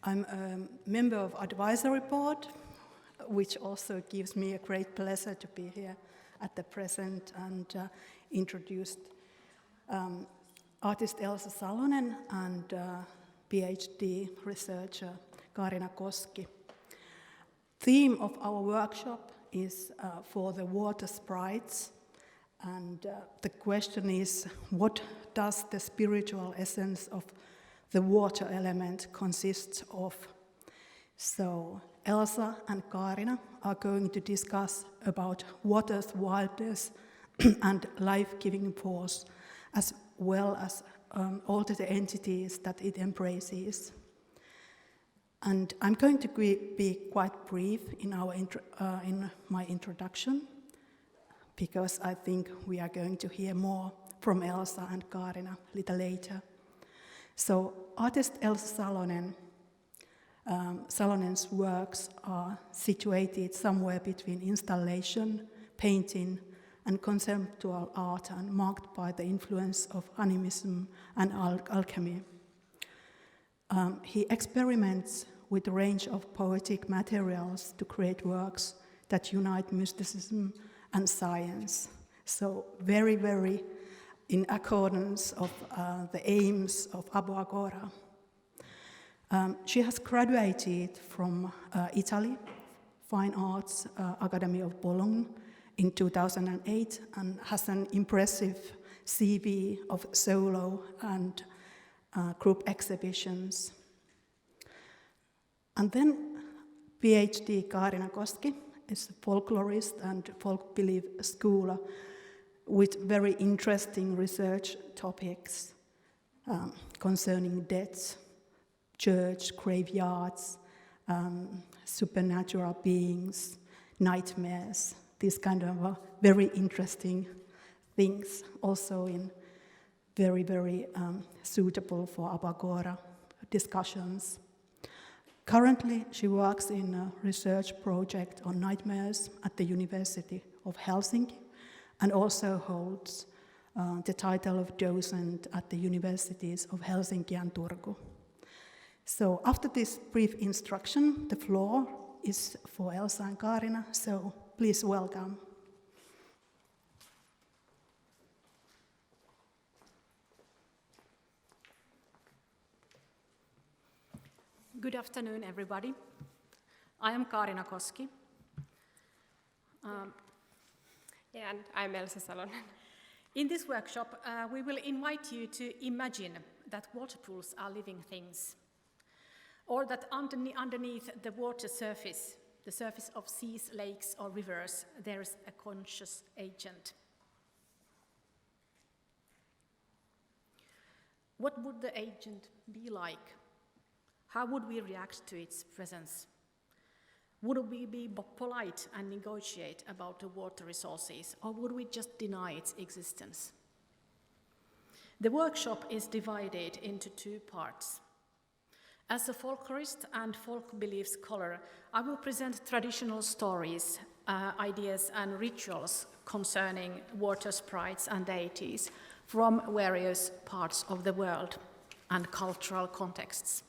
I'm a member of advisory board, which also gives me a great pleasure to be here at the present and introduced artist Elsa Salonen and PhD researcher Kaarina Koski. Theme of our workshop is for the water sprites, and the question is, what does the spiritual essence of the water element consist of? So Elsa and Kaarina are going to discuss about water's wildness and life-giving force, as well as all the entities that it embraces. And I'm going to be quite brief in my introduction, because I think we are going to hear more from Elsa and Kaarina a little later. So artist Elsa Salonen, Salonen's works are situated somewhere between installation, painting, and conceptual art, and marked by the influence of animism and alchemy. He experiments with a range of poetic materials to create works that unite mysticism and science. So very, very in accordance of the aims of Aboagora. She has graduated from Italy, Fine Arts Academy of Bologna in 2008, and has an impressive CV of solo and group exhibitions. And then PhD Kaarina Koski is a folklorist and folk belief scholar with very interesting research topics concerning deaths, church, graveyards, supernatural beings, nightmares, these kind of very interesting things, also in very, very suitable for Aboagora discussions. Currently, she works in a research project on nightmares at the University of Helsinki, and also holds the title of docent at the Universities of Helsinki and Turku. So after this brief introduction, the floor is for Elsa and Kaarina, so please welcome. Good afternoon, everybody. I am Kaarina Koski. And I'm Elsa Salonen. In this workshop, we will invite you to imagine that water pools are living things, or that underneath the water surface, the surface of seas, lakes, or rivers, there is a conscious agent. What would the agent be like? How would we react to its presence? Would we be polite and negotiate about the water resources, or would we just deny its existence? The workshop is divided into two parts. As a folklorist and folk belief scholar, I will present traditional stories, ideas, and rituals concerning water sprites and deities from various parts of the world and cultural contexts.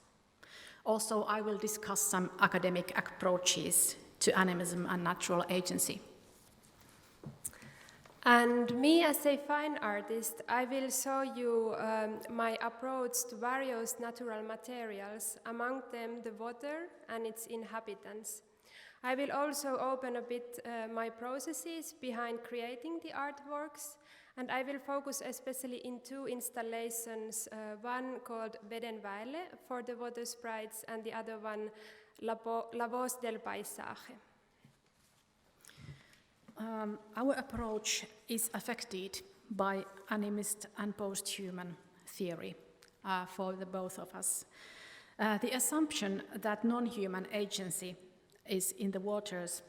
Also, I will discuss some academic approaches to animism and natural agency. And me, as a fine artist, I will show you my approach to various natural materials, among them the water and its inhabitants. I will also open a bit my processes behind creating the artworks, and I will focus especially in two installations, one called Veden väelle for the water sprites, and the other one, La voz del paisaje. Our approach is affected by animist and post-human theory for the both of us. The assumption that non-human agency is in the waters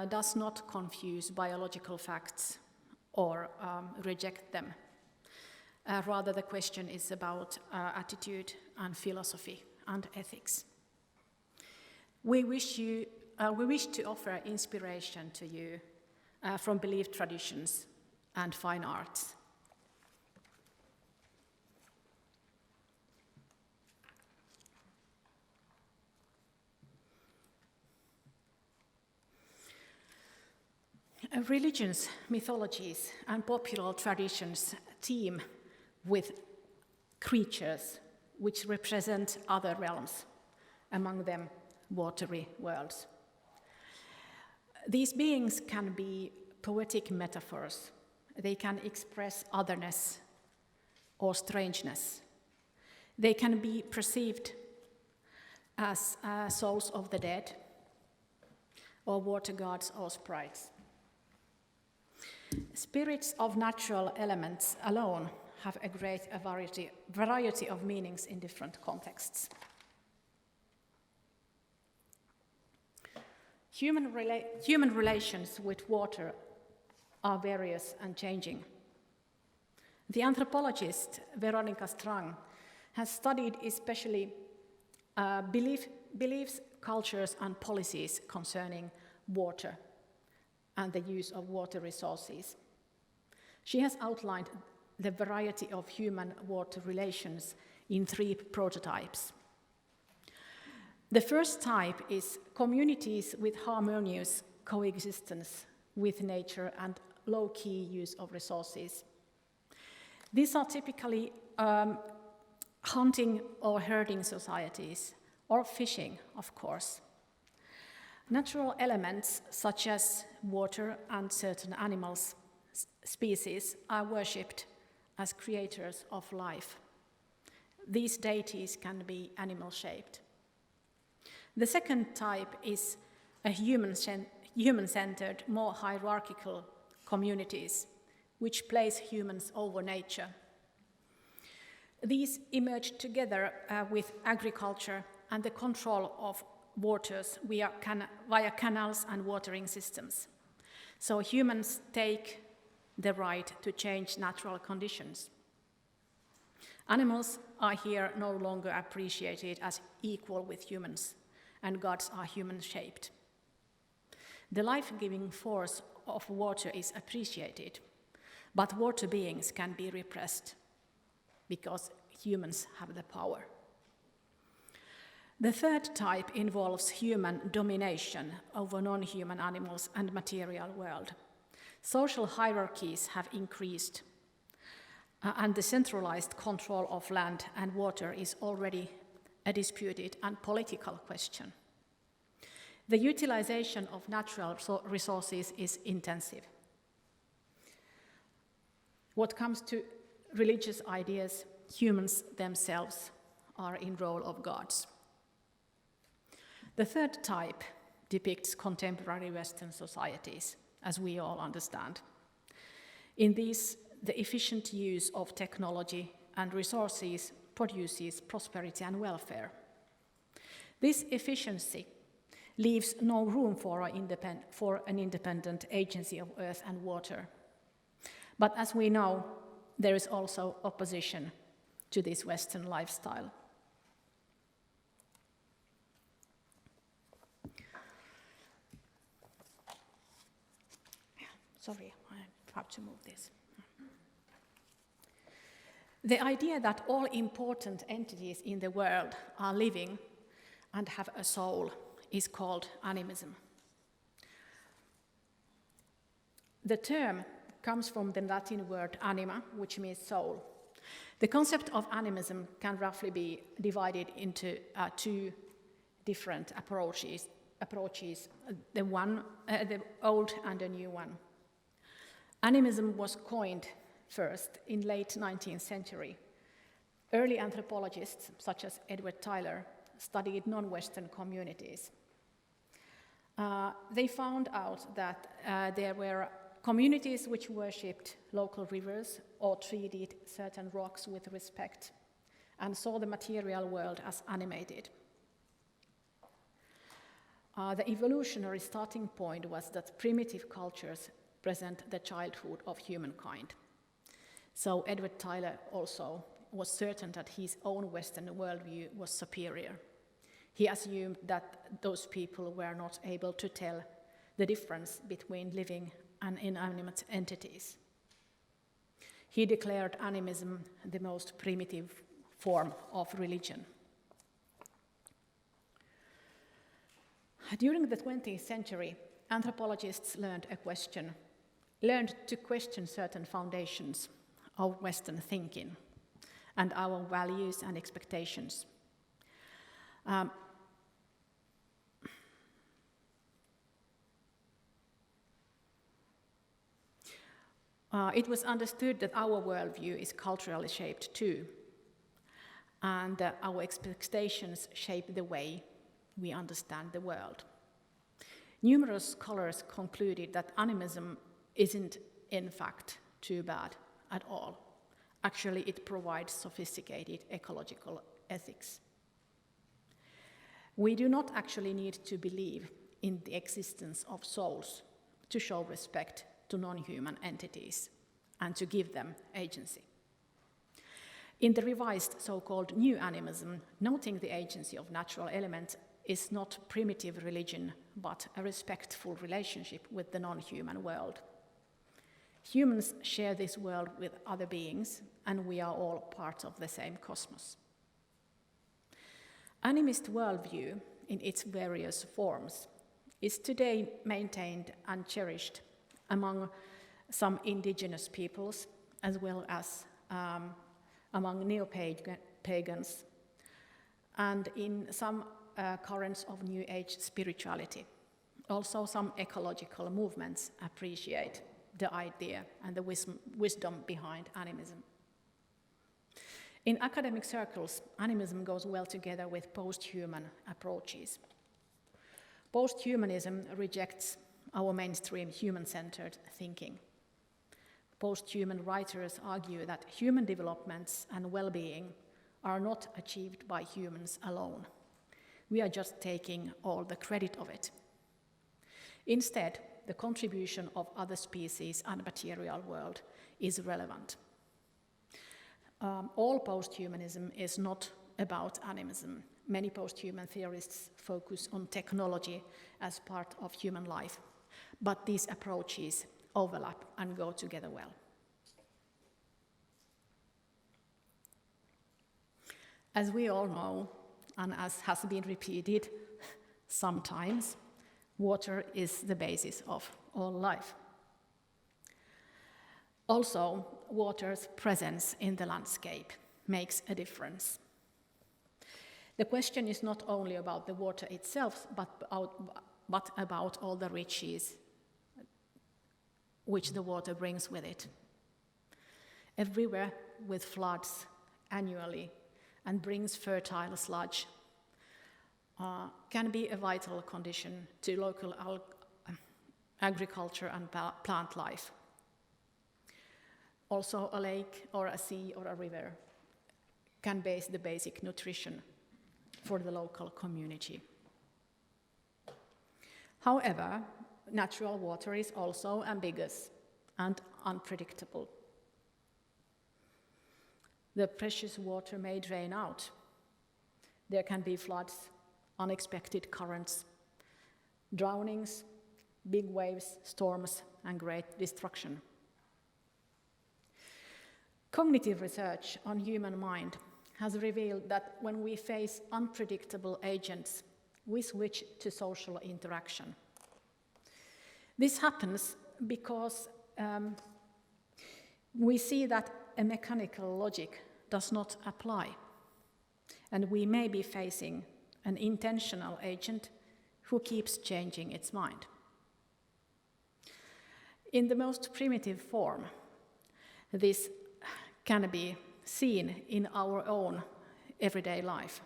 does not confuse biological facts or reject them. Rather, the question is about attitude and philosophy and ethics. We wish to offer inspiration to you from belief traditions and fine arts. Religions, mythologies, and popular traditions teem with creatures which represent other realms, among them watery worlds. These beings can be poetic metaphors. They can express otherness or strangeness. They can be perceived as souls of the dead, or water gods or sprites. Spirits of natural elements alone have a great variety of meanings in different contexts. Human relations with water are various and changing. The anthropologist Veronica Strang has studied especially beliefs, cultures, and policies concerning water and the use of water resources. She has outlined the variety of human-water relations in 3 prototypes. The first type is communities with harmonious coexistence with nature and low-key use of resources. These are typically hunting or herding societies, or fishing, of course. Natural elements such as water and certain animals, species, are worshipped as creators of life. These deities can be animal-shaped. The second type is a human-centered, more hierarchical communities, which place humans over nature. These emerged together with agriculture and the control of waters via canals and watering systems. So humans take the right to change natural conditions. Animals are here no longer appreciated as equal with humans, and gods are human-shaped. The life-giving force of water is appreciated, but water beings can be repressed because humans have the power. The third type involves human domination over non-human animals and material world. Social hierarchies have increased, and the centralized control of land and water is already a disputed and political question. The utilization of natural resources is intensive. What comes to religious ideas, humans themselves are in role of gods. The third type depicts contemporary Western societies, as we all understand. In these, the efficient use of technology and resources produces prosperity and welfare. This efficiency leaves no room for an independent agency of earth and water. But as we know, there is also opposition to this Western lifestyle. Sorry, I have to move this. The idea that all important entities in the world are living and have a soul is called animism. The term comes from the Latin word anima, which means soul. The concept of animism can roughly be divided into 2 different approaches, the old and the new one. Animism was coined first in late 19th century. Early anthropologists, such as Edward Tyler, studied non-Western communities. They found out that there were communities which worshipped local rivers or treated certain rocks with respect and saw the material world as animated. The evolutionary starting point was that primitive cultures present the childhood of humankind. So Edward Tyler also was certain that his own Western worldview was superior. He assumed that those people were not able to tell the difference between living and inanimate entities. He declared animism the most primitive form of religion. During the 20th century, anthropologists learned to question certain foundations of Western thinking and our values and expectations. It was understood that our worldview is culturally shaped too, and our expectations shape the way we understand the world. Numerous scholars concluded that animism isn't, in fact, too bad at all. Actually, it provides sophisticated ecological ethics. We do not actually need to believe in the existence of souls to show respect to non-human entities and to give them agency. In the revised so-called new animism, noting the agency of natural elements is not primitive religion, but a respectful relationship with the non-human world. Humans share this world with other beings, and we are all part of the same cosmos. Animist worldview, in its various forms, is today maintained and cherished among some indigenous peoples, as well as among neo-pagans, and in some currents of New Age spirituality. Also, some ecological movements appreciate the idea and the wisdom behind animism. In academic circles, animism goes well together with post-human approaches. Post-humanism rejects our mainstream human-centered thinking. Post-human writers argue that human developments and well-being are not achieved by humans alone. We are just taking all the credit of it. Instead, the contribution of other species and material world is relevant. All post-humanism is not about animism. Many post-human theorists focus on technology as part of human life, but these approaches overlap and go together well. As we all know, and as has been repeated sometimes, water is the basis of all life. Also, water's presence in the landscape makes a difference. The question is not only about the water itself, but about all the riches which the water brings with it. Everywhere with floods annually and brings fertile sludge can be a vital condition to local agriculture and plant life. Also, a lake or a sea or a river can base the basic nutrition for the local community. However, natural water is also ambiguous and unpredictable. The precious water may drain out. There can be floods, unexpected currents, drownings, big waves, storms, and great destruction. Cognitive research on human mind has revealed that when we face unpredictable agents, we switch to social interaction. This happens because we see that a mechanical logic does not apply, and we may be facing an intentional agent who keeps changing its mind. In the most primitive form, this can be seen in our own everyday life.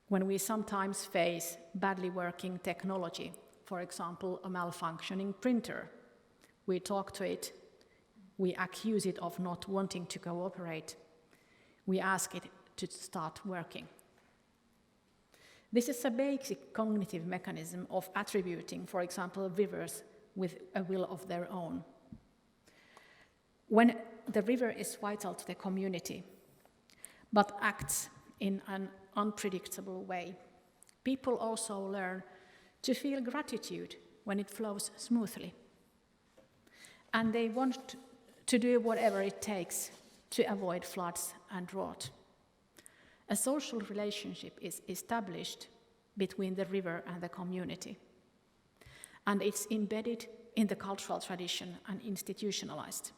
When we sometimes face badly working technology, for example, a malfunctioning printer, we talk to it, we accuse it of not wanting to cooperate, we ask it to start working. This is a basic cognitive mechanism of attributing, for example, rivers with a will of their own. When the river is vital to the community, but acts in an unpredictable way, people also learn to feel gratitude when it flows smoothly. And they want to do whatever it takes to avoid floods and drought. A social relationship is established between the river and the community. and it's embedded in the cultural tradition and institutionalized.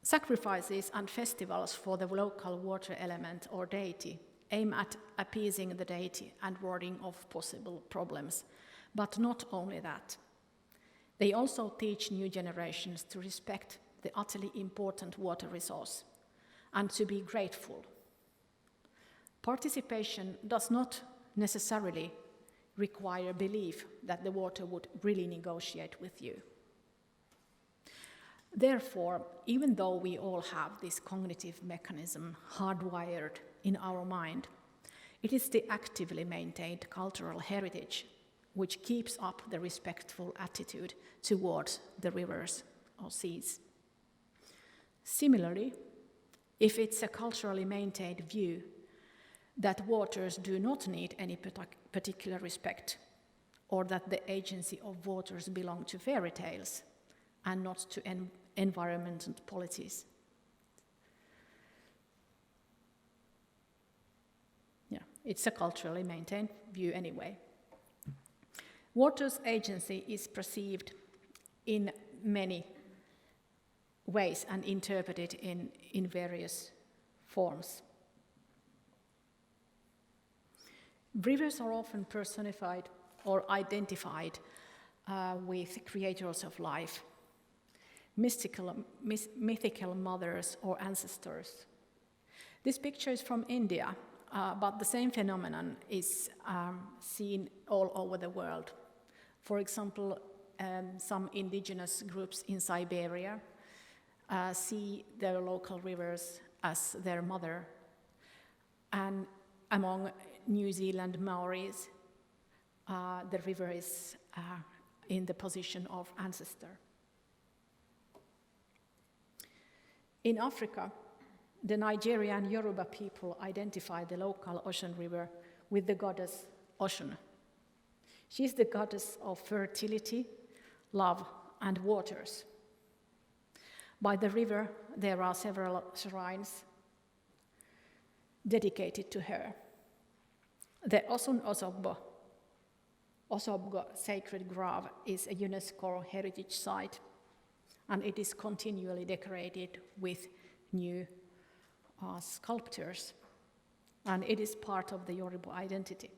Sacrifices and festivals for the local water element or deity aim at appeasing the deity and warding off possible problems, but not only that. They also teach new generations to respect the utterly important water resource and to be grateful. Participation does not necessarily require belief that the water would really negotiate with you. Therefore, even though we all have this cognitive mechanism hardwired in our mind, it is the actively maintained cultural heritage which keeps up the respectful attitude towards the rivers or seas. Similarly, if it's a culturally maintained view that waters do not need any particular respect, or that the agency of waters belong to fairy tales and not to environmental policies. Yeah, it's a culturally maintained view anyway. Water's agency is perceived in many ways and interpreted in various forms. Rivers are often personified or identified with creators of life, mythical mothers or ancestors. This picture is from India, but the same phenomenon is seen all over the world. For example, some indigenous groups in Siberia see their local rivers as their mother, and among New Zealand Maoris, the river is in the position of ancestor. In Africa, the Nigerian Yoruba people identify the local ocean river with the goddess Oshun. She is the goddess of fertility, love, and waters. By the river, there are several shrines dedicated to her. The Osun Osogbo sacred grove is a UNESCO heritage site, and it is continually decorated with new sculptures, and it is part of the Yoruba identity.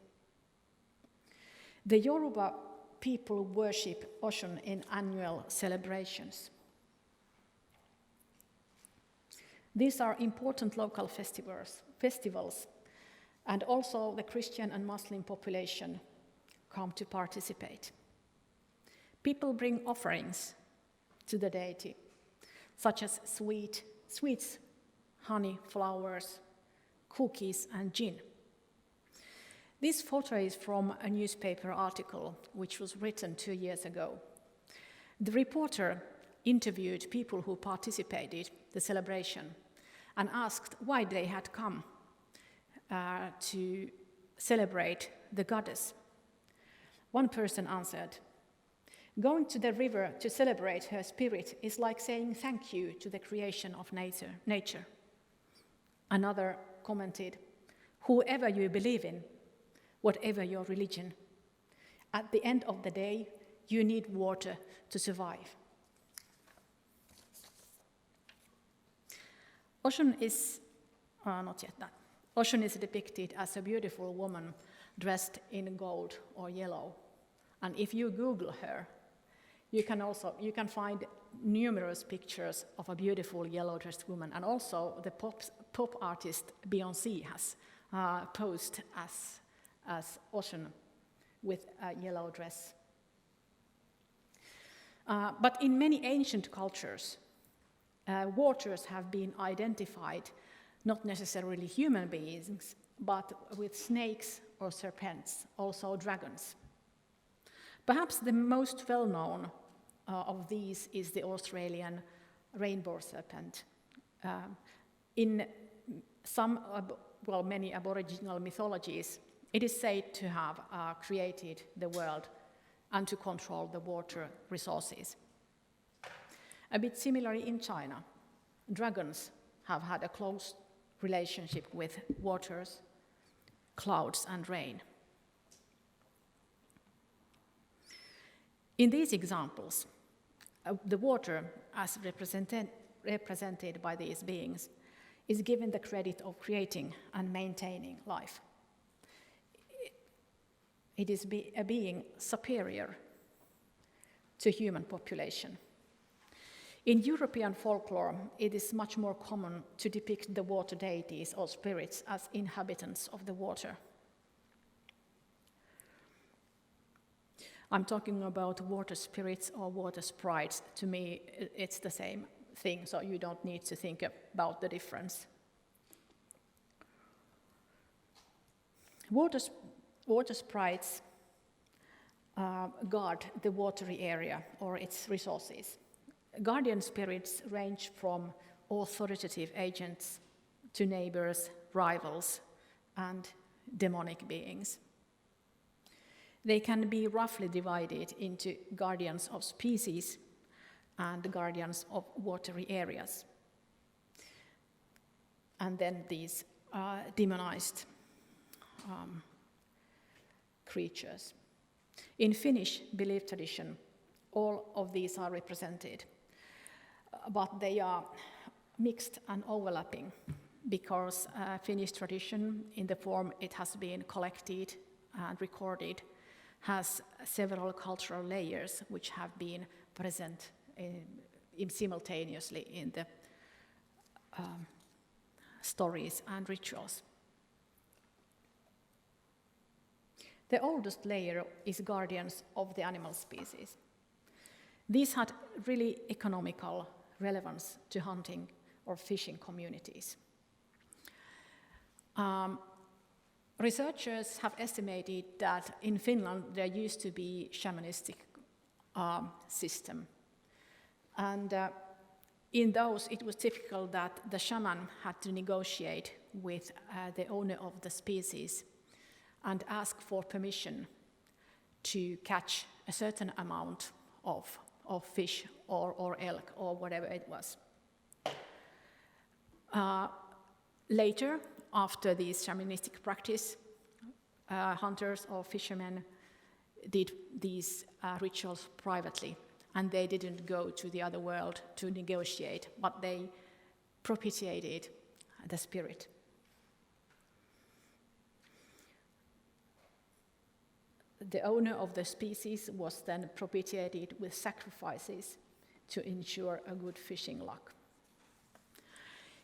The Yoruba people worship Oshun in annual celebrations. These are important local festivals, and also the Christian and Muslim population come to participate. People bring offerings to the deity, such as sweets, honey, flowers, cookies, and gin. This photo is from a newspaper article which was written 2 years ago. The reporter interviewed people who participated in the celebration and asked why they had come to celebrate the goddess. One person answered, "Going to the river to celebrate her spirit is like saying thank you to the creation of nature." Another commented, "Whoever you believe in, whatever your religion, at the end of the day, you need water to survive." Oshun is Oshun is depicted as a beautiful woman dressed in gold or yellow. And if you Google her, you can find numerous pictures of a beautiful yellow-dressed woman. And also the pop artist Beyoncé has posed as Oshun with a yellow dress. But in many ancient cultures, waters have been identified, not necessarily human beings, but with snakes or serpents, also dragons. Perhaps the most well-known of these is the Australian rainbow serpent. In many Aboriginal mythologies, it is said to have created the world and to control the water resources. A bit similarly in China, dragons have had a close relationship with waters, clouds, and rain. In these examples, the water, as represented by these beings, is given the credit of creating and maintaining life. It is a being superior to human population. In European folklore, it is much more common to depict the water deities or spirits as inhabitants of the water. I'm talking about water spirits or water sprites. To me, it's the same thing, so you don't need to think about the difference. Water sprites guard the watery area or its resources. Guardian spirits range from authoritative agents to neighbors, rivals, and demonic beings. They can be roughly divided into guardians of species and guardians of watery areas. And then these demonized creatures. In Finnish belief tradition, all of these are represented, but they are mixed and overlapping because Finnish tradition, in the form it has been collected and recorded, has several cultural layers which have been present simultaneously in the stories and rituals. The oldest layer is guardians of the animal species. These had really economical relevance to hunting or fishing communities. Researchers have estimated that in Finland there used to be shamanistic system. And in those it was typical that the shaman had to negotiate with the owner of the species and ask for permission to catch a certain amount of fish or elk or whatever it was. Later, after this shamanistic practice, hunters or fishermen did these rituals privately, and they didn't go to the other world to negotiate, but they propitiated the spirit. The owner of the species was then propitiated with sacrifices to ensure a good fishing luck.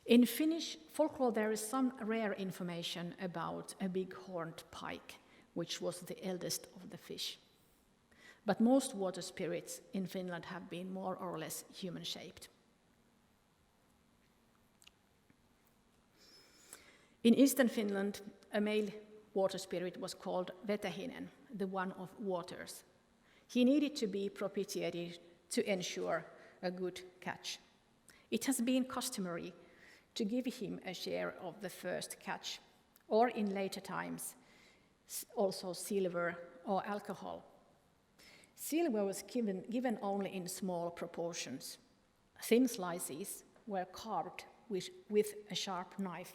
In Finnish folklore, there is some rare information about a big horned pike, which was the eldest of the fish. But most water spirits in Finland have been more or less human-shaped. In eastern Finland, a male water spirit was called Vetehinen, the one of waters. He needed to be propitiated to ensure a good catch. It has been customary to give him a share of the first catch, or in later times, also silver or alcohol. Silver was given only in small proportions. Thin slices were carved with a sharp knife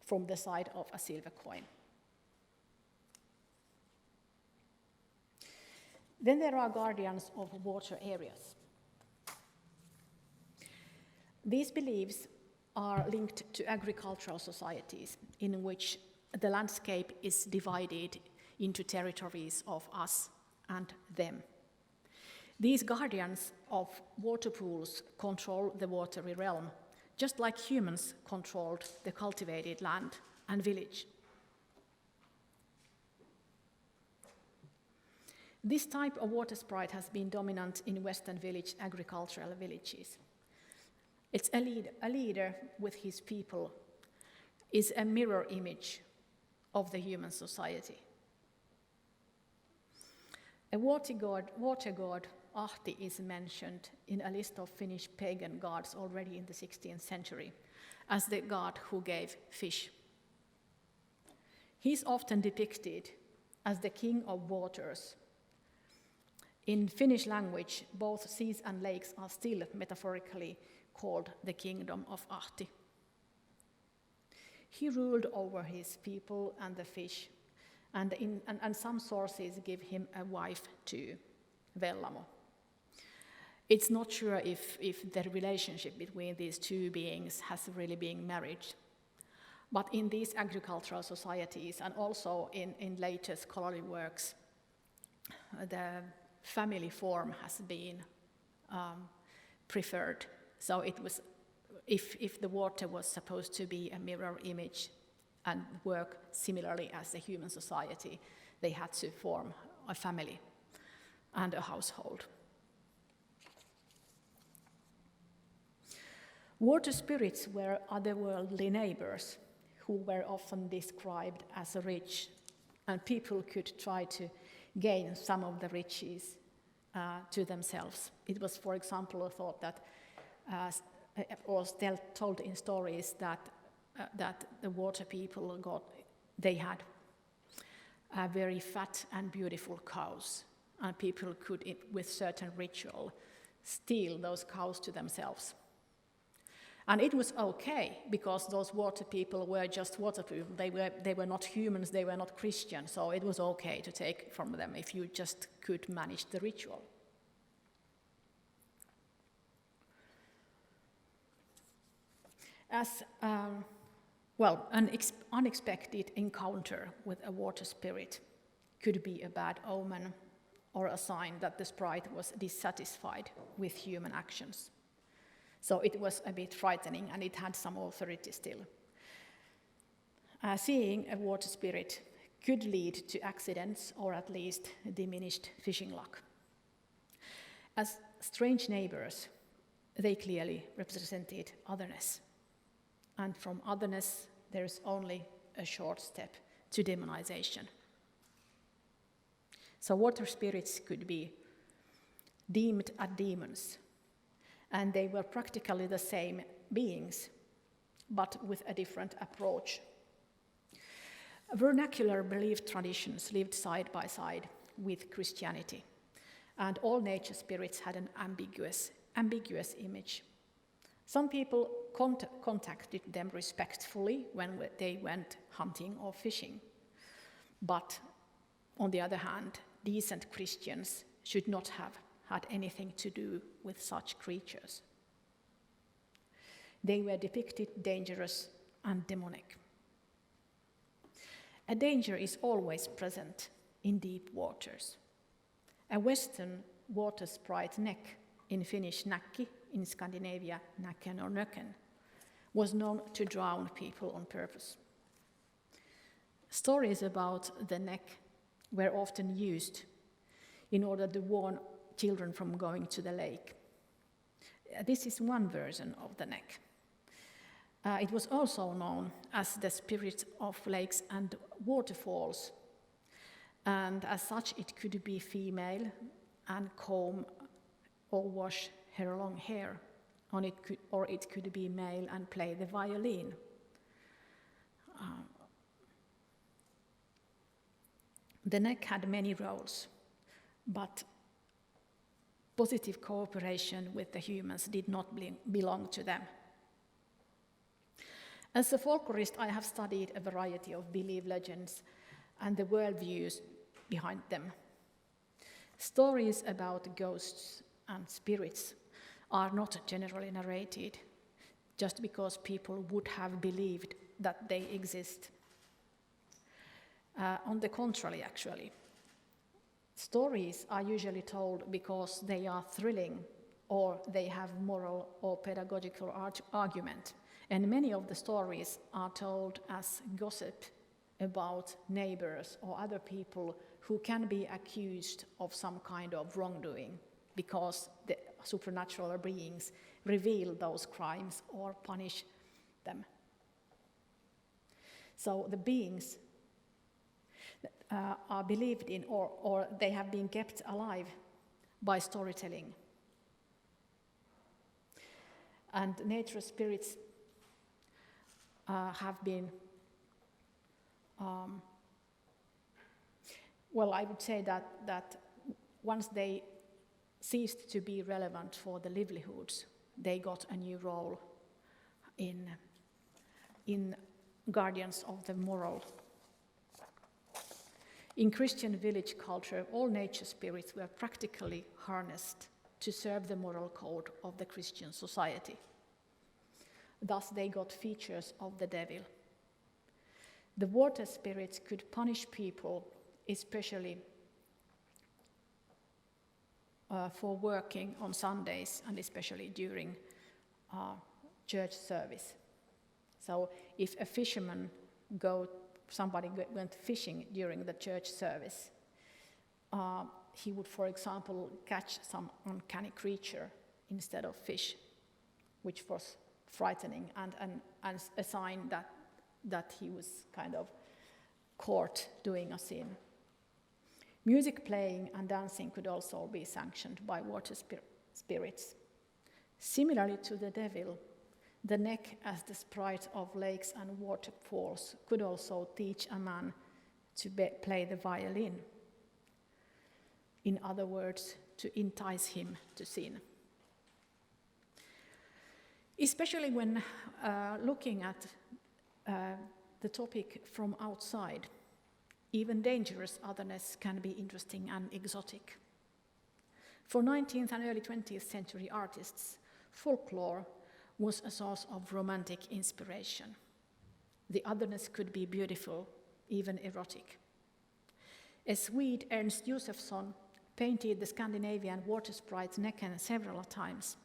from the side of a silver coin. Then there are guardians of water areas. These beliefs are linked to agricultural societies in which the landscape is divided into territories of us and them. These guardians of water pools control the watery realm, just like humans controlled the cultivated land and village. This type of water sprite has been dominant in Western village agricultural villages. It's a leader with his people is a mirror image of the human society. A water god, Ahti, is mentioned in a list of Finnish pagan gods already in the 16th century as the god who gave fish. He's often depicted as the king of waters. In Finnish language, both seas and lakes are still metaphorically called the kingdom of Ahti. He ruled over his people and the fish, and some sources give him a wife too, Vellamo. It's not sure if the relationship between these two beings has really been marriage. But in these agricultural societies and also in later scholarly works, the family form has been preferred. So it was, if the water was supposed to be a mirror image and work similarly as a human society, they had to form a family and a household. Water spirits were otherworldly neighbors who were often described as rich, and people could try to gain some of the riches to themselves. It was, for example, thought that, or still told in stories that the water people they had very fat and beautiful cows, and people could, with certain ritual, steal those cows to themselves. And it was okay, because those water people were just water people. They were not humans, they were not Christians, so it was okay to take from them if you just could manage the ritual. As an unexpected encounter with a water spirit could be a bad omen or a sign that the sprite was dissatisfied with human actions. So it was a bit frightening, and it had some authority still. Seeing a water spirit could lead to accidents or at least diminished fishing luck. As strange neighbors, they clearly represented otherness. And from otherness, there is only a short step to demonization. So water spirits could be deemed as demons, and they were practically the same beings, but with a different approach. Vernacular belief traditions lived side by side with Christianity, and all nature spirits had an ambiguous image. Some people contacted them respectfully when they went hunting or fishing, but on the other hand, decent Christians should not have had anything to do with such creatures. They were depicted dangerous and demonic. A danger is always present in deep waters. A Western water sprite neck, in Finnish nakki, in Scandinavia naken or nöken, was known to drown people on purpose. Stories about the neck were often used in order to warn children from going to the lake. This is one version of the neck. It was also known as the spirit of lakes and waterfalls, and as such it could be female and comb or wash her long hair, or it could be male and play the violin. The neck had many roles, but positive cooperation with the humans did not belong to them. As a folklorist, I have studied a variety of belief legends and the worldviews behind them. Stories about ghosts and spirits are not generally narrated just because people would have believed that they exist. On the contrary, actually. Stories are usually told because they are thrilling or they have moral or pedagogical argument. And many of the stories are told as gossip about neighbors or other people who can be accused of some kind of wrongdoing because the supernatural beings reveal those crimes or punish them. So the beings are believed in or they have been kept alive by storytelling. And nature spirits have been, I would say that once they ceased to be relevant for the livelihoods, they got a new role in guardians of the moral. In Christian village culture, all nature spirits were practically harnessed to serve the moral code of the Christian society. Thus, they got features of the devil. The water spirits could punish people, especially for working on Sundays and especially during church service. So if a fisherman somebody went fishing during the church service, he would, for example, catch some uncanny creature instead of fish, which was frightening and a sign that he was kind of caught doing a sin. Music playing and dancing could also be sanctioned by water spirits. Similarly to the devil, the neck as the sprite of lakes and waterfalls could also teach a man to play the violin. In other words, to entice him to sin. Especially when looking at the topic from outside, even dangerous otherness can be interesting and exotic. For 19th and early 20th century artists, folklore was a source of romantic inspiration. The otherness could be beautiful, even erotic. A Swede, Ernst Josefsson, painted the Scandinavian water sprite Näcken several times.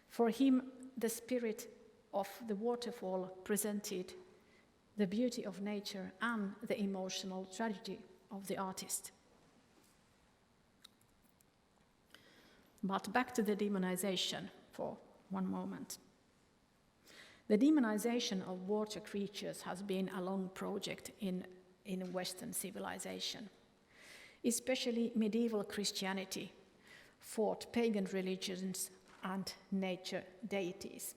For him, the spirit of the waterfall presented the beauty of nature and the emotional tragedy of the artist. But back to the demonization for one moment. The demonization of water creatures has been a long project in Western civilization. Especially medieval Christianity fought pagan religions and nature deities.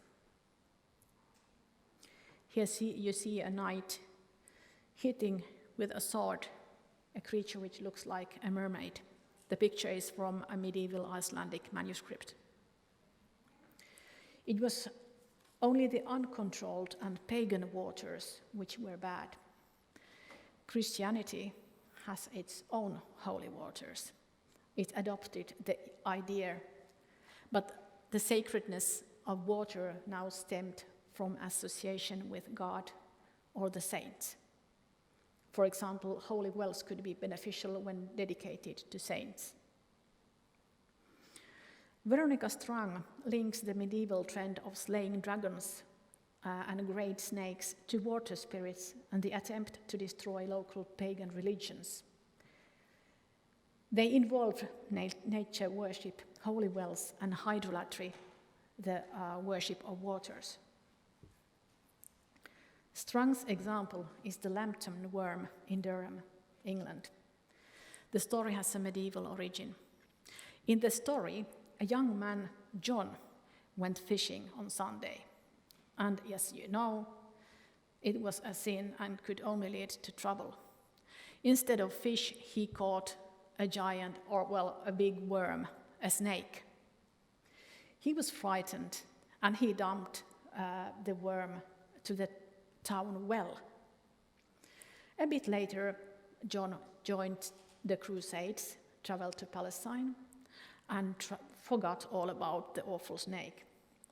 Here you see a knight hitting with a sword a creature which looks like a mermaid. The picture is from a medieval Icelandic manuscript. It was only the uncontrolled and pagan waters which were bad. Christianity has its own holy waters. It adopted the idea, but the sacredness of water now stemmed from association with God or the saints. For example, holy wells could be beneficial when dedicated to saints. Veronica Strang links the medieval trend of slaying dragons and great snakes to water spirits and the attempt to destroy local pagan religions. They involved nature worship, holy wells, and hydrolatry, the worship of waters. Strang's example is the Lambton worm in Durham, England. The story has a medieval origin. In the story, a young man, John, went fishing on Sunday. And as you know, it was a sin and could only lead to trouble. Instead of fish, he caught a giant, a big worm, a snake. He was frightened and he dumped the worm to the town well. A bit later, John joined the Crusades, traveled to Palestine, and forgot all about the awful snake.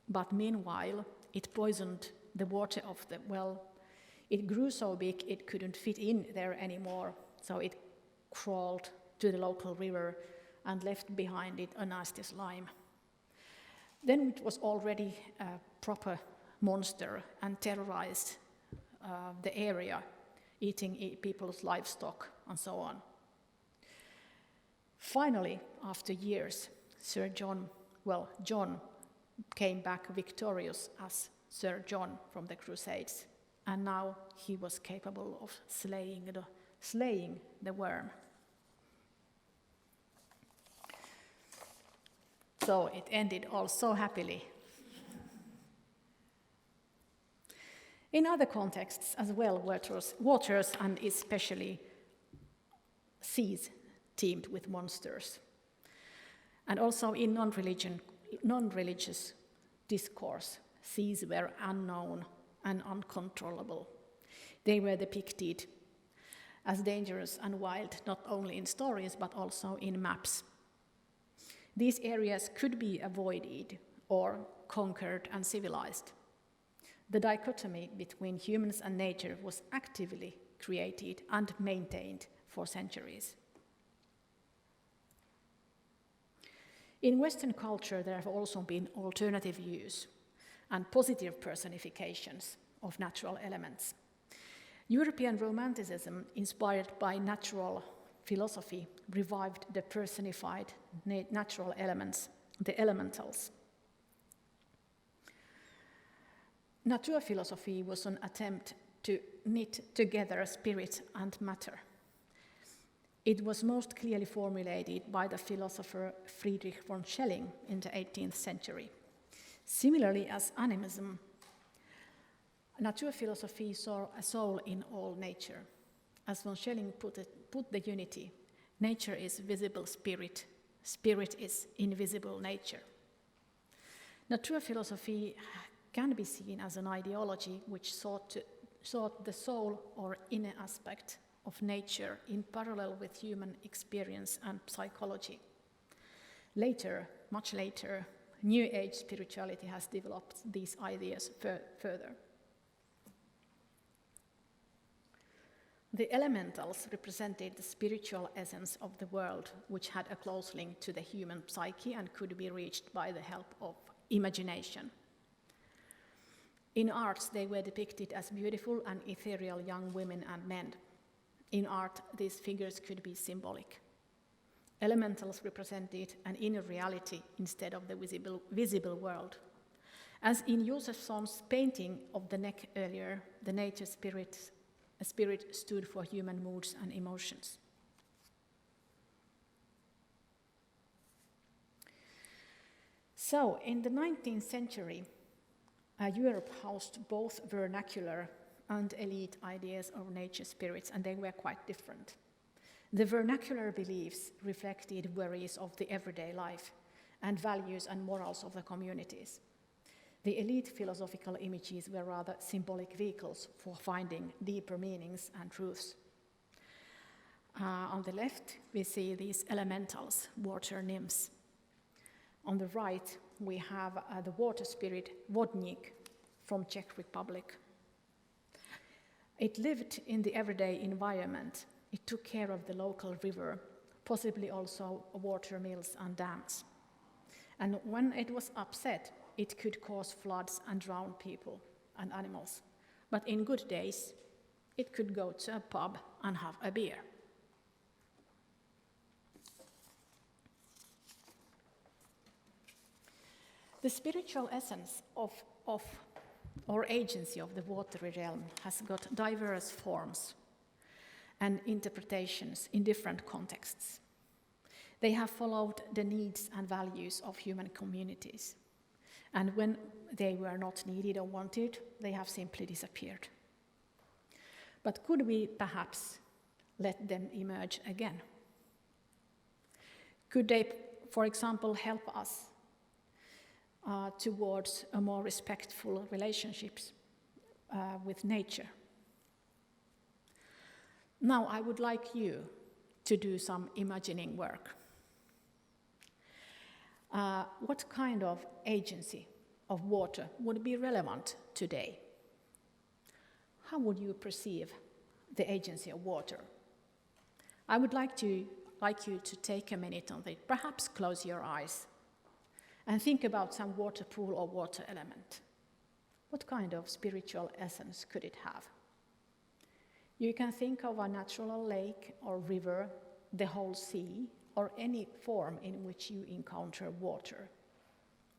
But meanwhile, it poisoned the water of the well. It grew so big it couldn't fit in there anymore, so it crawled to the local river and left behind it a nasty slime. Then it was already a proper monster and terrorized the area, eating people's livestock and so on. Finally, after years, John came back victorious as Sir John from the Crusades, and now he was capable of slaying the worm. So it ended all so happily. In other contexts as well, waters and especially seas teemed with monsters. And also in non-religious discourse, seas were unknown and uncontrollable. They were depicted as dangerous and wild, not only in stories but also in maps. These areas could be avoided or conquered and civilized. The dichotomy between humans and nature was actively created and maintained for centuries. In Western culture, there have also been alternative views and positive personifications of natural elements. European Romanticism, inspired by natural philosophy, revived the personified natural elements, the elementals. Naturphilosophy was an attempt to knit together spirit and matter. It was most clearly formulated by the philosopher Friedrich von Schelling in the 18th century. Similarly as animism, naturphilosophy saw a soul in all nature. As von Schelling put the unity, nature is visible spirit, spirit is invisible nature. Naturphilosophy can be seen as an ideology which sought the soul or inner aspect of nature in parallel with human experience and psychology. Later, much later, New Age spirituality has developed these ideas further. The elementals represented the spiritual essence of the world, which had a close link to the human psyche and could be reached by the help of imagination. In arts, they were depicted as beautiful and ethereal young women and men. In art, these figures could be symbolic. Elementals represented an inner reality instead of the visible world. As in Josephson's painting of the neck earlier, the nature spirit stood for human moods and emotions. So, in the 19th century, Europe housed both vernacular and elite ideas of nature spirits, and they were quite different. The vernacular beliefs reflected worries of the everyday life and values and morals of the communities. The elite philosophical images were rather symbolic vehicles for finding deeper meanings and truths. On the left, we see these elementals, water nymphs. On the right, we have the water spirit Vodnik from Czech Republic. It lived in the everyday environment. It took care of the local river, possibly also water mills and dams. And when it was upset, it could cause floods and drown people and animals. But in good days, it could go to a pub and have a beer. The spiritual essence of or agency of the watery realm has got diverse forms and interpretations in different contexts. They have followed the needs and values of human communities. And when they were not needed or wanted, they have simply disappeared. But could we perhaps let them emerge again? Could they, for example, help us towards a more respectful relationships with nature? Now I would like you to do some imagining work. What kind of agency of water would be relevant today? How would you perceive the agency of water? I would like you to take a minute on it, perhaps close your eyes and think about some water pool or water element. What kind of spiritual essence could it have? You can think of a natural lake or river, the whole sea, or any form in which you encounter water.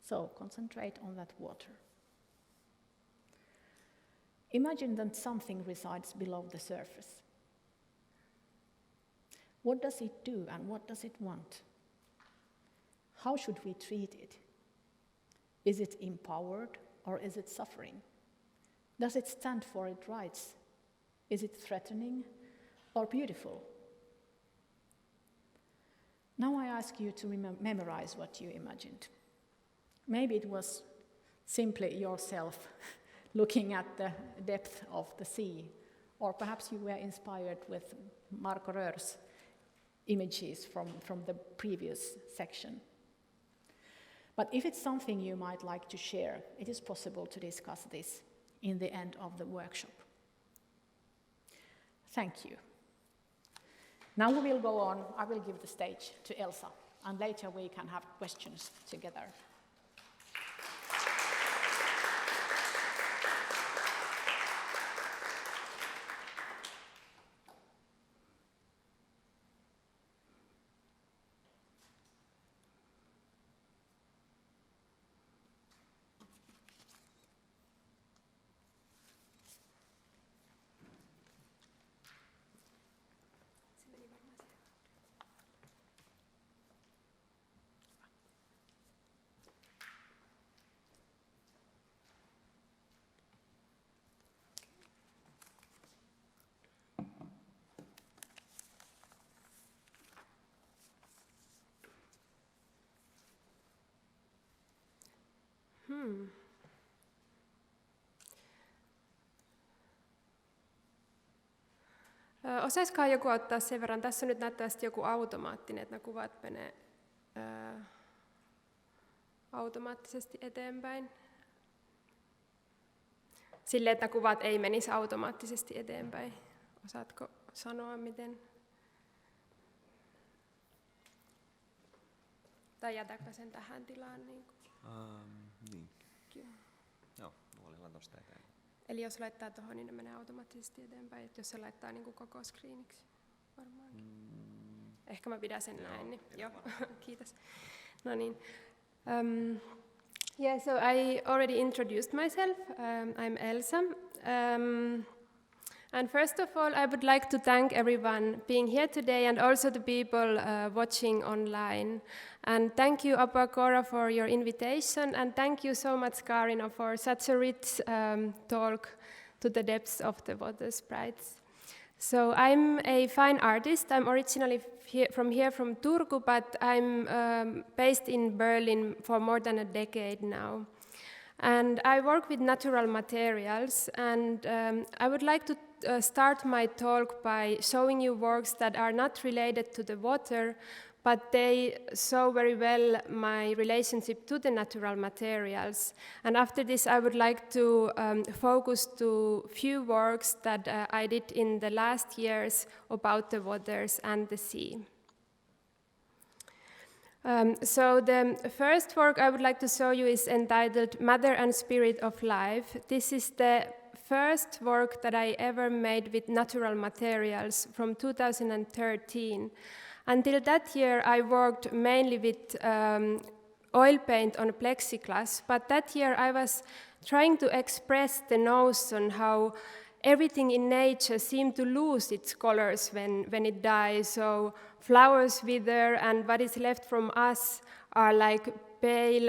So concentrate on that water. Imagine that something resides below the surface. What does it do and what does it want? How should we treat it? Is it empowered or is it suffering? Does it stand for its rights? Is it threatening or beautiful? Now I ask you to memorize what you imagined. Maybe it was simply yourself looking at the depth of the sea, Or perhaps you were inspired with Marco Röhr's images from the previous section. But if it's something you might like to share, it is possible to discuss this in the end of the workshop. Thank you. Now we will go on. I will give the stage to Elsa, and later we can have questions together. Osaisikohan joku ottaa sen verran, tässä on nyt näyttävästi joku automaattinen, että nämä kuvat menee automaattisesti eteenpäin. Silleen, että kuvat ei menisi automaattisesti eteenpäin. Osaatko sanoa, miten? Tai jätäkö sen tähän tilaan? Niin. Joo, ollaan tuosta eteenpäin. Eli jos laittaa tuohon, niin ne menee automaattisesti eteenpäin. Että jos se laittaa niin kuin koko screeniksi varmaankin. Ehkä mä pidän sen näin. Niin. Joo, kiitos. No niin. Yeah, so I already introduced myself. I'm Elsa. And first of all, I would like to thank everyone being here today and also the people watching online. And thank you, Aboagora, for your invitation. And thank you so much, Kaarina, for such a rich talk to the depths of the water sprites. So I'm a fine artist. I'm originally from Turku, but I'm based in Berlin for more than a decade now. And I work with natural materials, and I would like to start my talk by showing you works that are not related to the water, but they show very well my relationship to the natural materials. And after this, I would like to focus to few works that I did in the last years about the waters and the sea. So the first work I would like to show you is entitled Matter and Spirit of Life. This is the first work that I ever made with natural materials from 2013. Until that year, I worked mainly with oil paint on plexiglass, but that year I was trying to express the notion how everything in nature seemed to lose its colors when it dies. So flowers wither, and what is left from us are like pale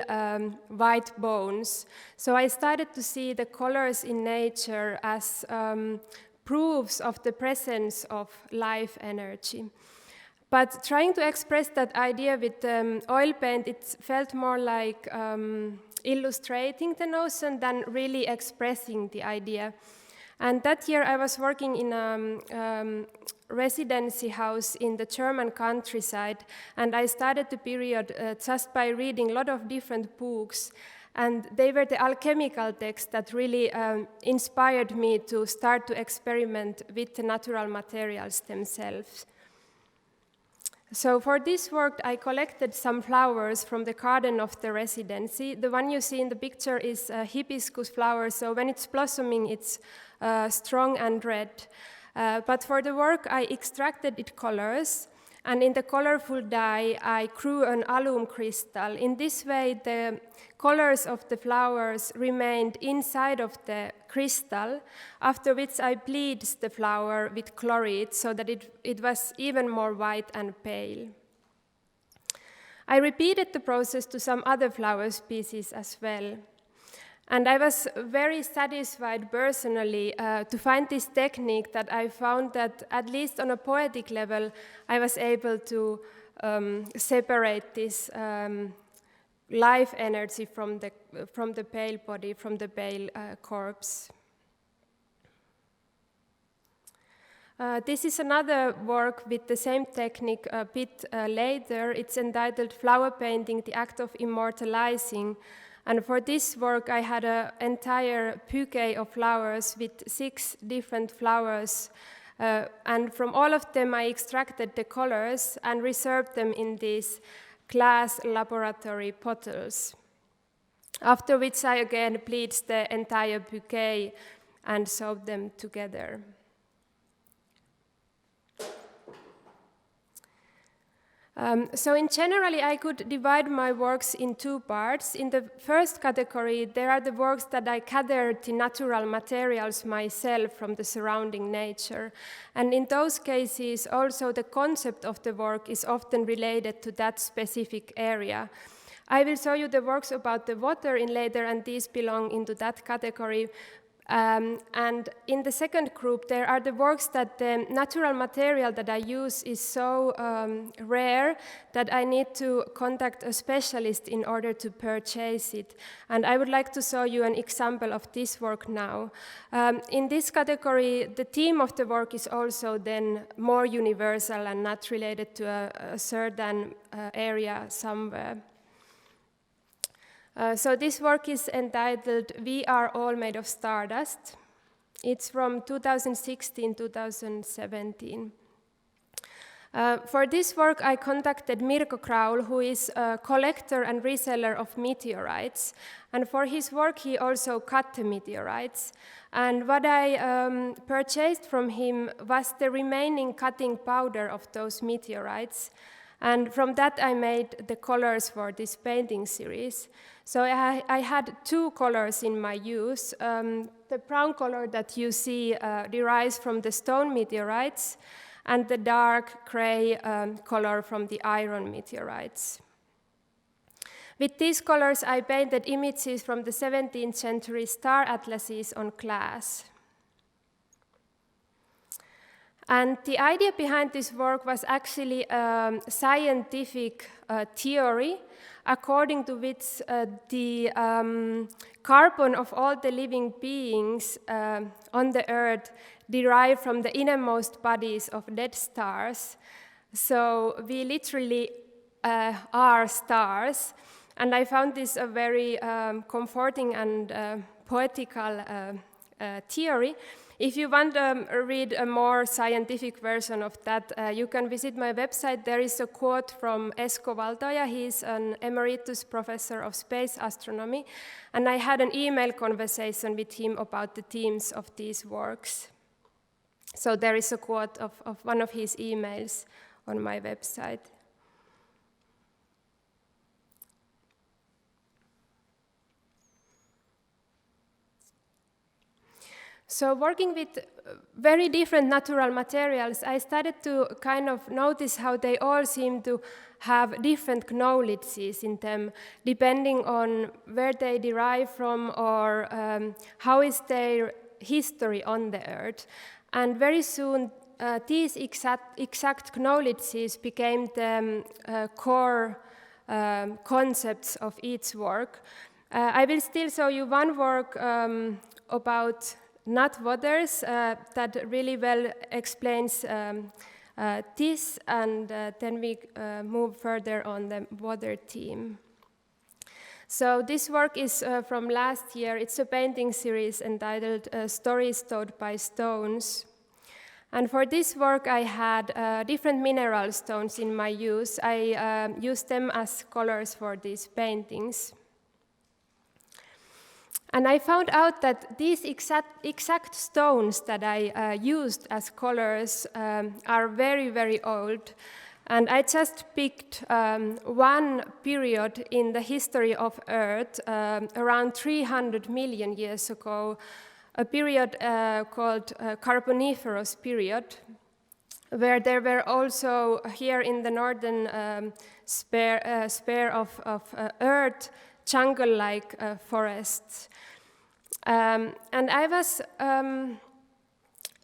white bones. So I started to see the colors in nature as proofs of the presence of life energy. But trying to express that idea with oil paint, it felt more like illustrating the notion than really expressing the idea. And that year I was working in a residency house in the German countryside, and I started the period just by reading a lot of different books. And they were the alchemical texts that really inspired me to start to experiment with the natural materials themselves. So for this work, I collected some flowers from the garden of the residency. The one you see in the picture is a hibiscus flower, so when it's blossoming, it's strong and red. But for the work, I extracted its colors, and in the colorful dye, I grew an alum crystal. In this way, the colors of the flowers remained inside of the crystal, after which I bleached the flower with chloride so that it was even more white and pale. I repeated the process to some other flower species as well. And I was very satisfied personally to find this technique that I found that, at least on a poetic level, I was able to separate this life energy from the pale body, from the pale corpse. This is another work with the same technique a bit later. It's entitled Flower Painting, the Act of Immortalizing. And for this work, I had an entire bouquet of flowers with 6 different flowers. And from all of them, I extracted the colors and reserved them in these glass laboratory bottles. After which I again bleached the entire bouquet and sewed them together. So in generally, I could divide my works in 2 parts. In the first category, there are the works that I gathered the natural materials myself from the surrounding nature. And in those cases, also the concept of the work is often related to that specific area. I will show you the works about the water in later, and these belong into that category. And in the second group, there are the works that the natural material that I use is so rare that I need to contact a specialist in order to purchase it. And I would like to show you an example of this work now. In this category, the theme of the work is also then more universal and not related to a certain area somewhere. So this work is entitled We Are All Made of Stardust. It's from 2016-2017. For this work, I contacted Mirko Kraul, who is a collector and reseller of meteorites. And for his work, he also cut the meteorites. And what I purchased from him was the remaining cutting powder of those meteorites. And from that, I made the colors for this painting series. So I had 2 colors in my use. The brown color that you see derives from the stone meteorites, and the dark gray color from the iron meteorites. With these colors, I painted images from the 17th century star atlases on glass. And the idea behind this work was actually a scientific theory according to which the carbon of all the living beings on the Earth derive from the innermost bodies of dead stars. So we literally are stars. And I found this a very comforting and poetical theory. If you want to read a more scientific version of that, you can visit my website. There is a quote from Esko Valtoja. He's an emeritus professor of space astronomy, and I had an email conversation with him about the themes of these works. So there is a quote of one of his emails on my website. So working with very different natural materials, I started to kind of notice how they all seem to have different knowledges in them, depending on where they derive from or how is their history on the Earth. And very soon, these exact knowledges became the core concepts of each work. I will still show you one work about not waters that really well explains this, and then we move further on the water theme. So this work is from last year. It's a painting series entitled Stories Told by Stones. And for this work, I had different mineral stones in my use. I used them as colors for these paintings. And I found out that these exact stones that I used as colors are very, very old. And I just picked one period in the history of Earth, around 300 million years ago, a period called Carboniferous period, where there were also here in the northern sphere of Earth, jungle-like forests. And I was,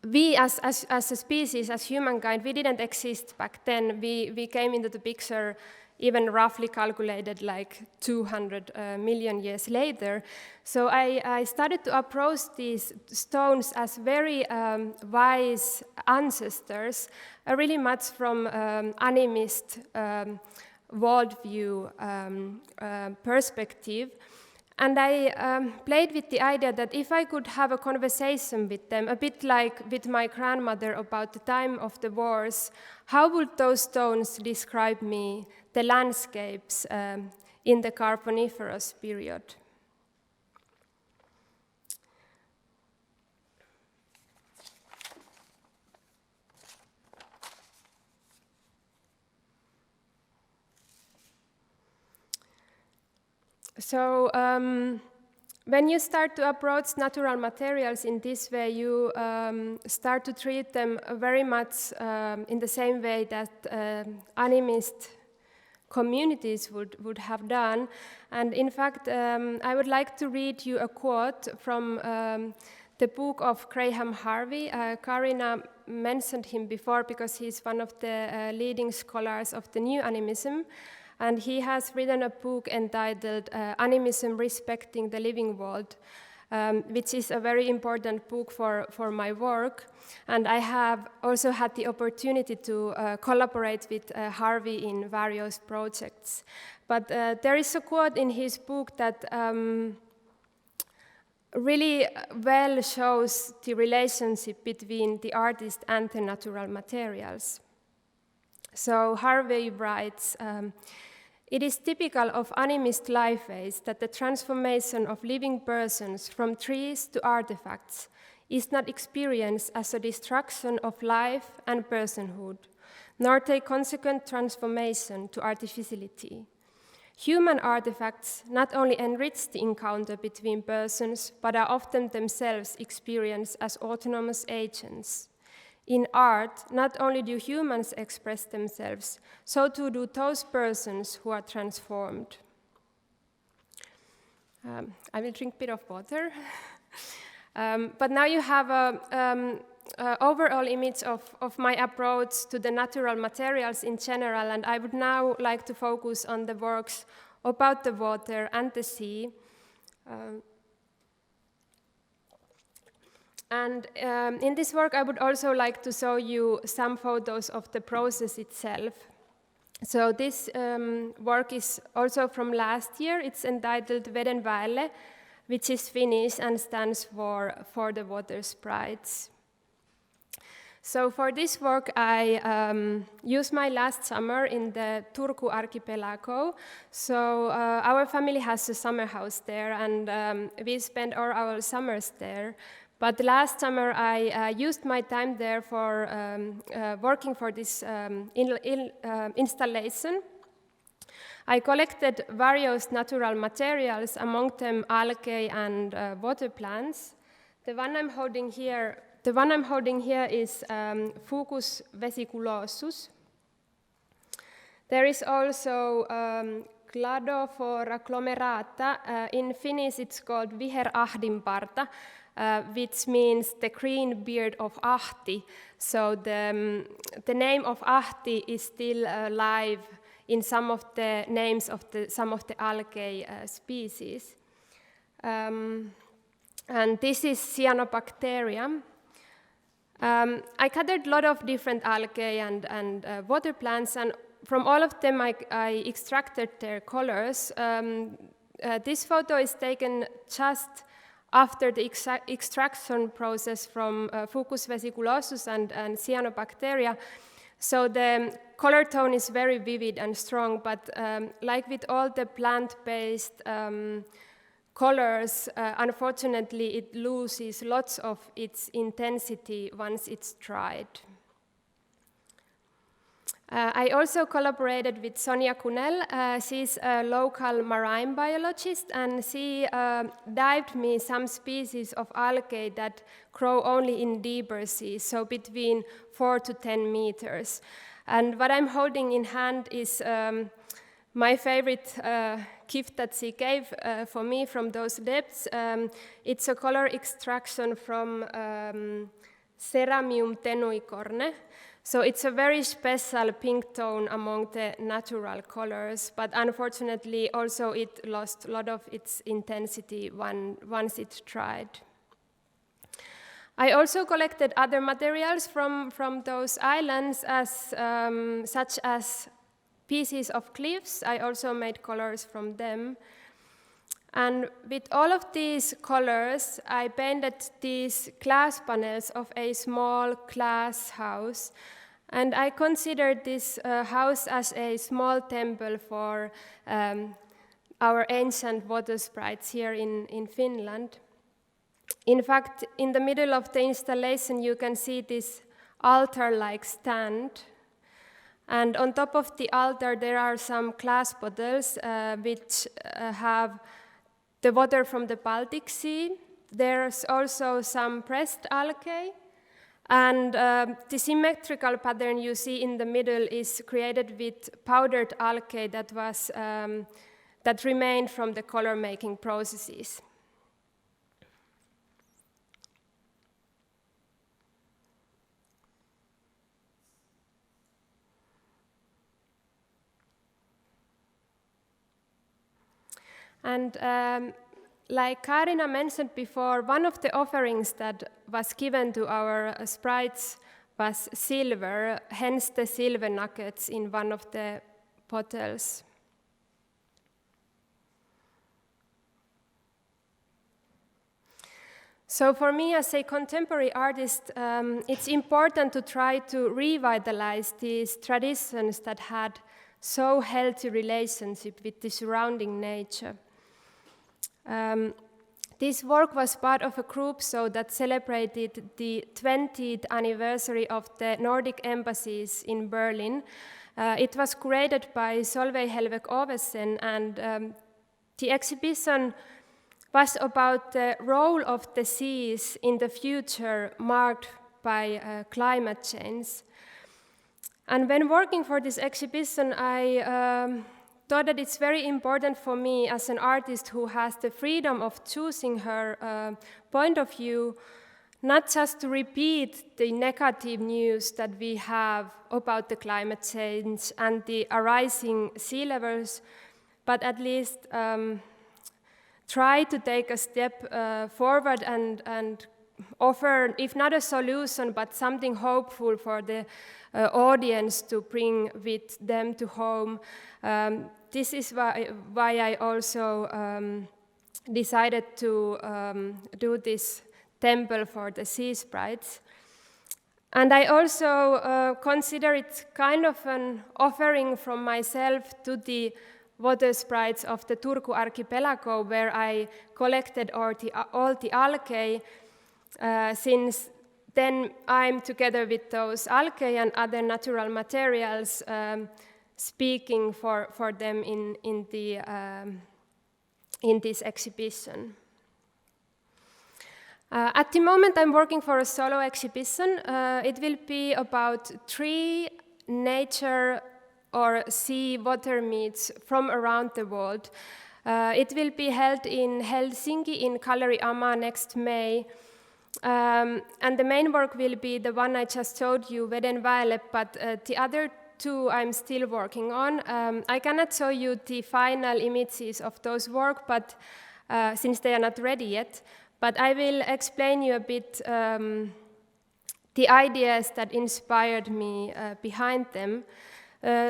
we as a species, as humankind, we didn't exist back then. We came into the picture even roughly calculated like 200 million years later. So I started to approach these stones as very wise ancestors, really much from animist worldview perspective. And I played with the idea that if I could have a conversation with them, a bit like with my grandmother about the time of the wars, how would those stones describe me, the landscapes in the Carboniferous period? So when you start to approach natural materials in this way, you start to treat them very much in the same way that animist communities would have done. And in fact, I would like to read you a quote from the book of Graham Harvey. Kaarina mentioned him before because he's one of the leading scholars of the new animism. And he has written a book entitled Animism Respecting the Living World, which is a very important book for my work. And I have also had the opportunity to collaborate with Harvey in various projects. But there is a quote in his book that really well shows the relationship between the artist and the natural materials. So Harvey writes, it is typical of animist life phase that the transformation of living persons from trees to artifacts is not experienced as a destruction of life and personhood, nor take consequent transformation to artificiality. Human artifacts not only enrich the encounter between persons, but are often themselves experienced as autonomous agents. In art, not only do humans express themselves, so too do those persons who are transformed. I will drink a bit of water. But now you have an overall image of my approach to the natural materials in general, and I would now like to focus on the works about the water and the sea. And in this work, I would also like to show you some photos of the process itself. So this work is also from last year. It's entitled Veden väelle, which is Finnish and stands for the water sprites. So for this work, I used my last summer in the Turku archipelago. So our family has a summer house there, and we spend all our summers there. But last summer, I used my time there for working for this installation. I collected various natural materials, among them algae and water plants. The one I'm holding here is Fucus vesiculosus. There is also Cladophora glomerata. In Finnish, it's called Viherahdinparta. Which means the green beard of Ahti. So the name of Ahti is still alive in some of the names of some of the algae species. And this is cyanobacteria. I gathered a lot of different algae and water plants, and from all of them I extracted their colors. This photo is taken just after the extraction process from Fucus vesiculosus and cyanobacteria. So the color tone is very vivid and strong, but like with all the plant-based colors, unfortunately it loses lots of its intensity once it's dried. I also collaborated with Sonia Kunel. She's a local marine biologist, and she dived me some species of algae that grow only in deeper seas, so between 4 to 10 meters. And what I'm holding in hand is my favorite gift that she gave for me from those depths. It's a color extraction from Ceramium tenuicorne. So it's a very special pink tone among the natural colors, but unfortunately also it lost a lot of its intensity once it dried. I also collected other materials from those islands, such as pieces of cliffs. I also made colors from them. And with all of these colors, I painted these glass panels of a small glass house. And I considered this house as a small temple for our ancient water sprites here in Finland. In fact, in the middle of the installation, you can see this altar-like stand. And on top of the altar, there are some glass bottles which have the water from the Baltic Sea. There's also some pressed algae. And the symmetrical pattern you see in the middle is created with powdered algae that remained from the color-making processes. And like Kaarina mentioned before, one of the offerings that was given to our sprites was silver, hence the silver nuggets in one of the bottles. So for me as a contemporary artist, it's important to try to revitalize these traditions that had so healthy relationship with the surrounding nature. This work was part of a group that celebrated the 20th anniversary of the Nordic embassies in Berlin. It was created by Solveig Helveg Ovesen, and the exhibition was about the role of the seas in the future marked by climate change. And when working for this exhibition, I thought that it's very important for me as an artist who has the freedom of choosing her point of view, not just to repeat the negative news that we have about the climate change and the rising sea levels, but at least try to take a step forward and offer, if not a solution, but something hopeful for the audience to bring with them to home. This is why I also decided to do this temple for the sea sprites. And I also consider it kind of an offering from myself to the water sprites of the Turku archipelago, where I collected all the algae. Since then I'm together with those algae and other natural materials speaking for them in this exhibition. At the moment I'm working for a solo exhibition. It will be about 3 nature or sea water meets from around the world. It will be held in Helsinki in Gallery Ama next May. And the main work will be the one I just showed you, Veden väelle, but the other 2 I'm still working on. I cannot show you the final images of those work, but since they are not ready yet, but I will explain you a bit the ideas that inspired me behind them.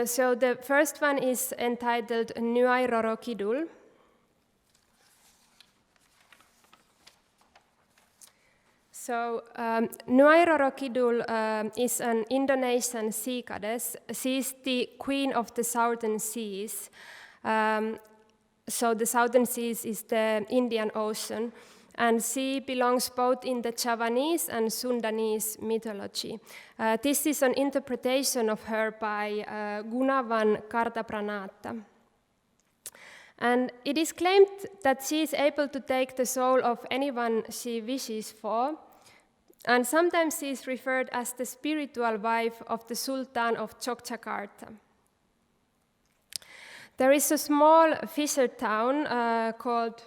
So the first one is entitled NYAI RORO KIDUL. So NYAI RORO KIDUL is an Indonesian sea goddess. She is the queen of the southern seas. So the southern seas is the Indian Ocean, and she belongs both in the Javanese and Sundanese mythology. This is an interpretation of her by Gunavan Kartapranata. And it is claimed that she is able to take the soul of anyone she wishes for, and sometimes she is referred as the spiritual wife of the Sultan of Yogyakarta. There is a small fisher town called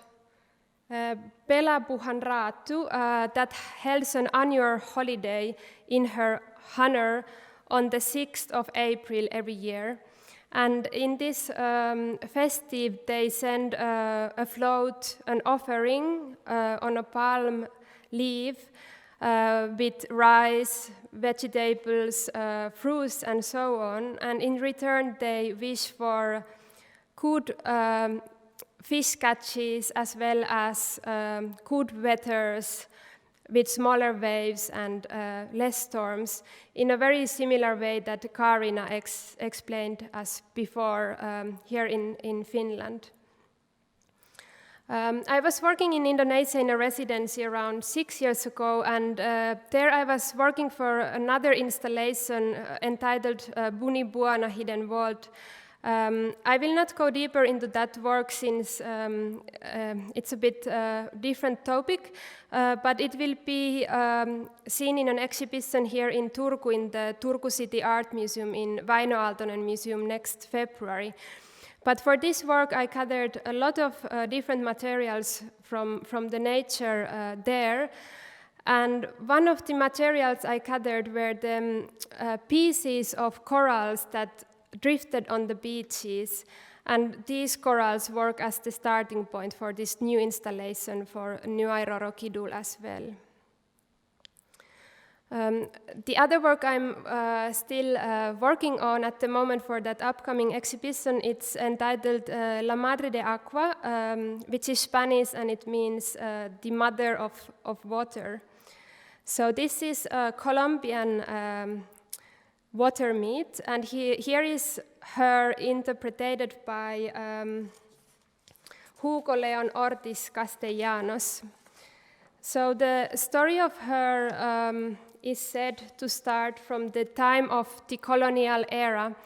Pelabuhan Ratu that holds an annual holiday in her honor on the 6th of April every year. And in this festive, they send a float, an offering on a palm leaf with rice, vegetables, fruits, and so on. And in return, they wish for good fish catches as well as good weathers with smaller waves and less storms, in a very similar way that Kaarina explained us before here in Finland. I was working in Indonesia in a residency around 6 years ago, and there I was working for another installation entitled Buni Buana Hidden World. I will not go deeper into that work since it's a bit different topic, but it will be seen in an exhibition here in Turku in the Turku City Art Museum in Väinö Aaltonen Museum next February. But for this work, I gathered a lot of different materials from the nature there. And one of the materials I gathered were the pieces of corals that drifted on the beaches. And these corals work as the starting point for this new installation for NYAI RORO KIDUL as well. The other work I'm still working on at the moment for that upcoming exhibition, it's entitled La Madre de Agua, which is Spanish and it means the mother of water. So this is a Colombian water myth, and here is her interpreted by Hugo Leon Ortiz Castellanos. So the story of her is said to start from the time of the colonial era,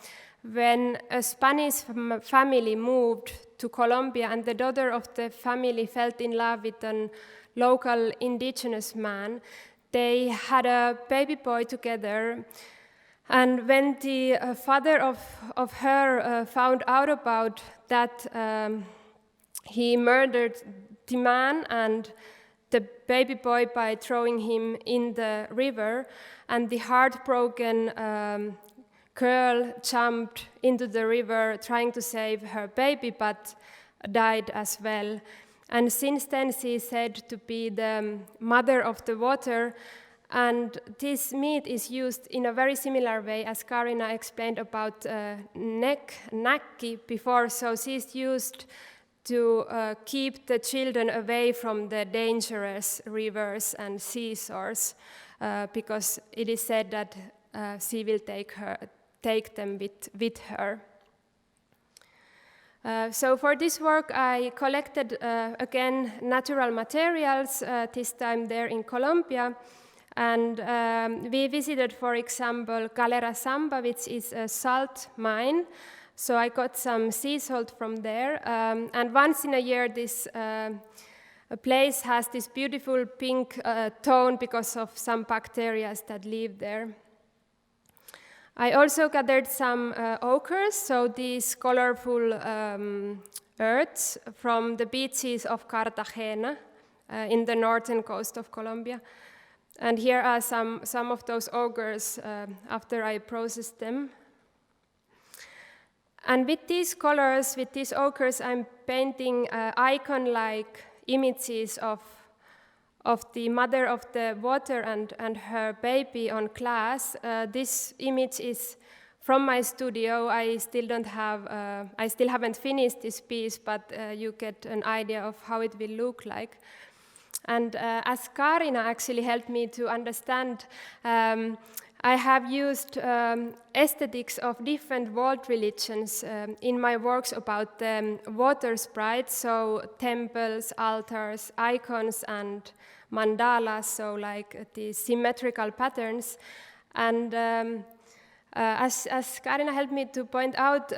when a Spanish family moved to Colombia and the daughter of the family fell in love with a local indigenous man. They had a baby boy together, and when the father of her found out about that, he murdered the man and the baby boy by throwing him in the river, and the heartbroken girl jumped into the river trying to save her baby, but died as well. And since then she is said to be the mother of the water, and this myth is used in a very similar way as Kaarina explained about Näkki before, so she's used to keep the children away from the dangerous rivers and seashores, because it is said that she will take them with her. So for this work, I collected again natural materials, this time there in Colombia, and we visited, for example, Galera Samba, which is a salt mine. So I got some sea salt from there, and once in a year this place has this beautiful pink tone because of some bacteria that live there. I also gathered some ochres, so these colorful earths from the beaches of Cartagena in the northern coast of Colombia. And here are some of those ochres after I processed them. And with these colors, with these ochres, I'm painting icon-like images of the mother of the water and her baby on glass. This image is from my studio. I still haven't finished this piece, but you get an idea of how it will look like. And as Kaarina actually helped me to understand, I have used aesthetics of different world religions in my works about the water sprites, so temples, altars, icons, and mandalas, so like the symmetrical patterns. And as Kaarina helped me to point out,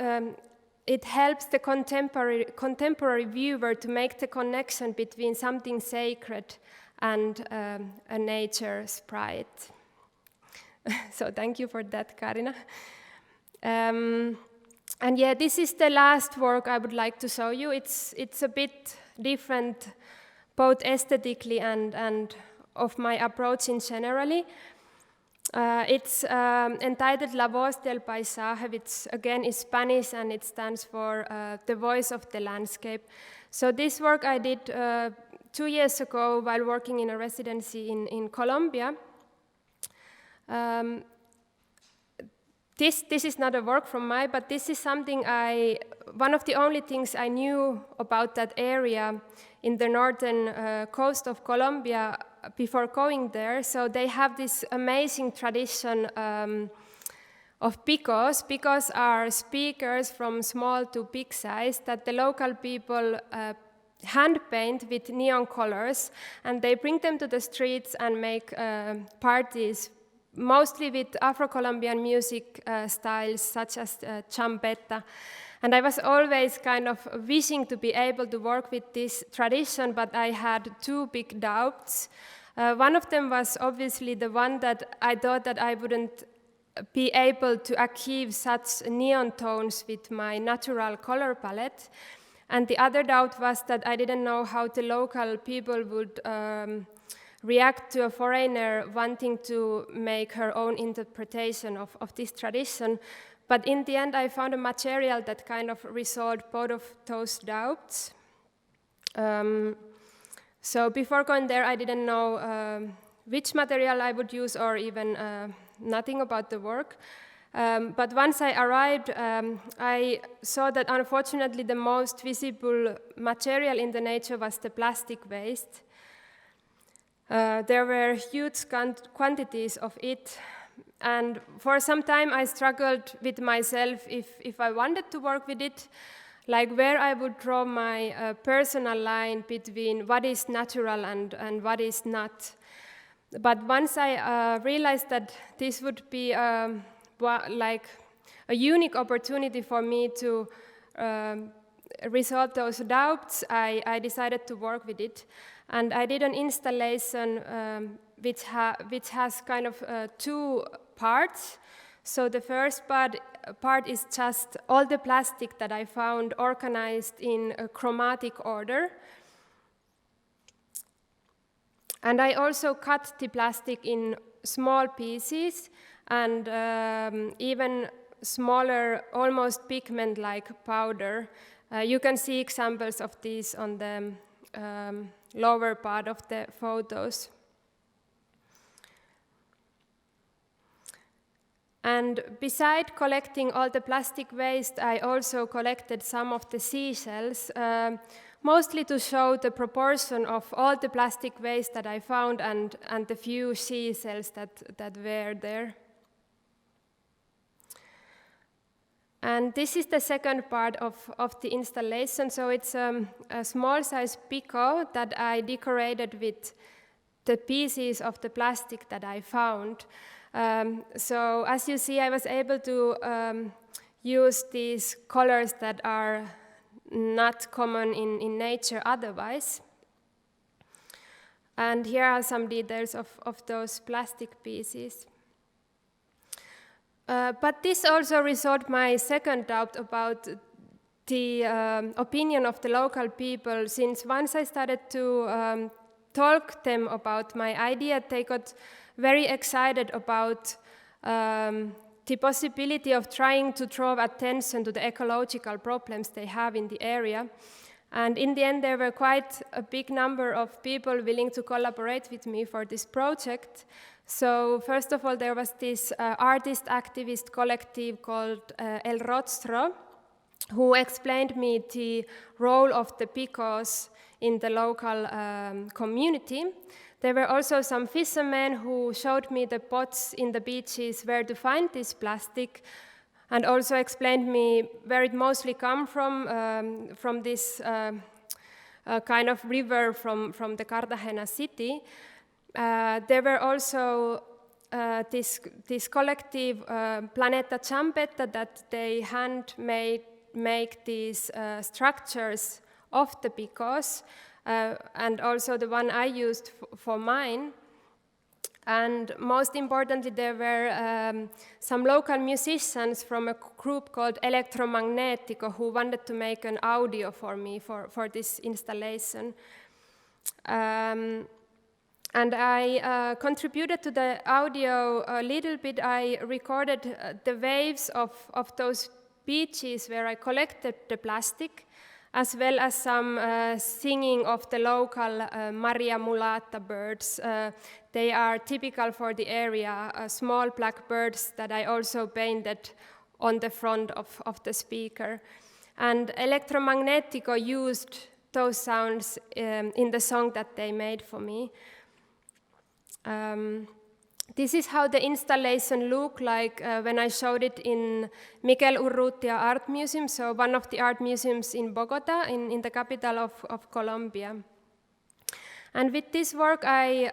it helps the contemporary viewer to make the connection between something sacred and a nature sprite. So thank you for that, Kaarina. And yeah, this is the last work I would like to show you. It's a bit different, both aesthetically and of my approach in generally. It's entitled La Voz del Paisaje, which again is Spanish, and it stands for the voice of the landscape. So this work I did 2 years ago while working in a residency in Colombia. This is not a work from mine, but this is something one of the only things I knew about that area in the northern coast of Colombia before going there. So they have this amazing tradition of picos. Picos are speakers from small to big size that the local people hand paint with neon colors, and they bring them to the streets and make parties, mostly with Afro-Colombian music styles such as champeta. And I was always kind of wishing to be able to work with this tradition, but I had 2 big doubts. One of them was obviously the one that I thought that I wouldn't be able to achieve such neon tones with my natural color palette. And the other doubt was that I didn't know how the local people would react to a foreigner wanting to make her own interpretation of this tradition. But in the end, I found a material that kind of resolved both of those doubts. So before going there, I didn't know which material I would use or even nothing about the work. But once I arrived, I saw that unfortunately the most visible material in the nature was the plastic waste. There were huge quantities of it, and for some time I struggled with myself if I wanted to work with it, like where I would draw my personal line between what is natural and what is not. But once I realized that this would be like a unique opportunity for me to resolve those doubts, I decided to work with it. And I did an installation which has kind of 2 parts. So the first part is just all the plastic that I found organized in a chromatic order. And I also cut the plastic in small pieces and even smaller, almost pigment-like powder. You can see examples of these on the lower part of the photos. And beside collecting all the plastic waste, I also collected some of the seashells, mostly to show the proportion of all the plastic waste that I found and the few seashells that were there. And this is the second part of the installation. So it's a small size pico that I decorated with the pieces of the plastic that I found. So as you see, I was able to use these colors that are not common in nature otherwise. And here are some details of those plastic pieces. But this also resolved my second doubt about the opinion of the local people, since once I started to talk them about my idea, they got very excited about the possibility of trying to draw attention to the ecological problems they have in the area. And in the end, there were quite a big number of people willing to collaborate with me for this project. So first of all, there was this artist-activist collective called El Rostro, who explained me the role of the picos in the local community. There were also some fishermen who showed me the pots in the beaches where to find this plastic, and also explained me where it mostly come from this kind of river from the Cartagena city. There were also this collective Planeta Champeta that they make these structures of the picos, and also the one I used for mine. And most importantly, there were some local musicians from a group called Electromagnetico who wanted to make an audio for me for this installation. And I contributed to the audio a little bit. I recorded the waves of those beaches where I collected the plastic, as well as some singing of the local Maria mulata birds. They are typical for the area, small black birds that I also painted on the front of the speaker. And Electromagnetico used those sounds in the song that they made for me. This is how the installation looked like when I showed it in Miguel Urrutia Art Museum, so one of the art museums in Bogota, in the capital of Colombia. And with this work, I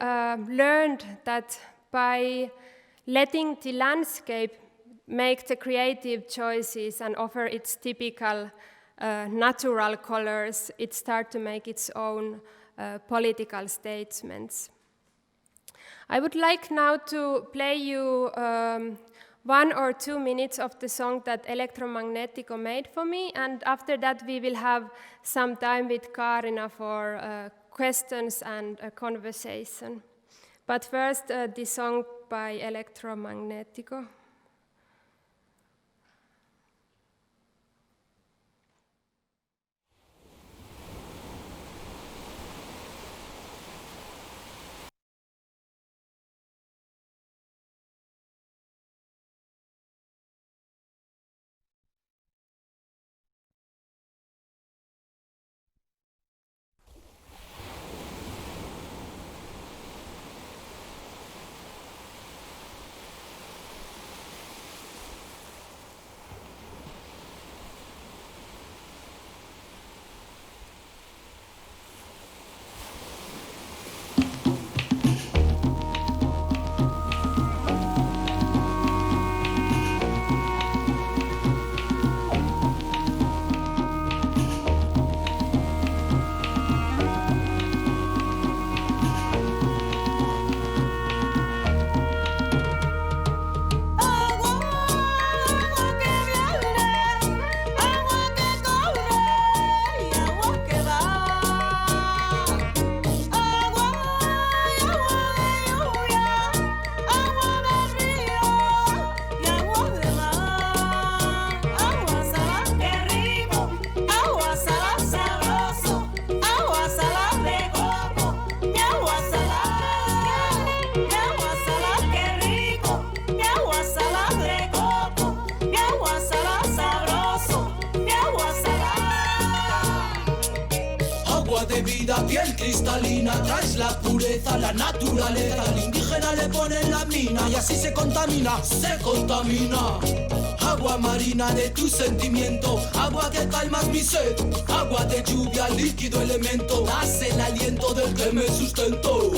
learned that by letting the landscape make the creative choices and offer its typical natural colors, it starts to make its own political statements. I would like now to play you 1 or 2 minutes of the song that Electromagnetico made for me, and after that we will have some time with Kaarina for questions and a conversation. But first, the song by Electromagnetico. Piel cristalina, traes la pureza, la naturaleza. Al indígena le ponen la mina y así se contamina, se contamina. Agua marina de tu sentimiento, agua que calmas mi sed, agua de lluvia, líquido elemento, das el aliento del que me sustento.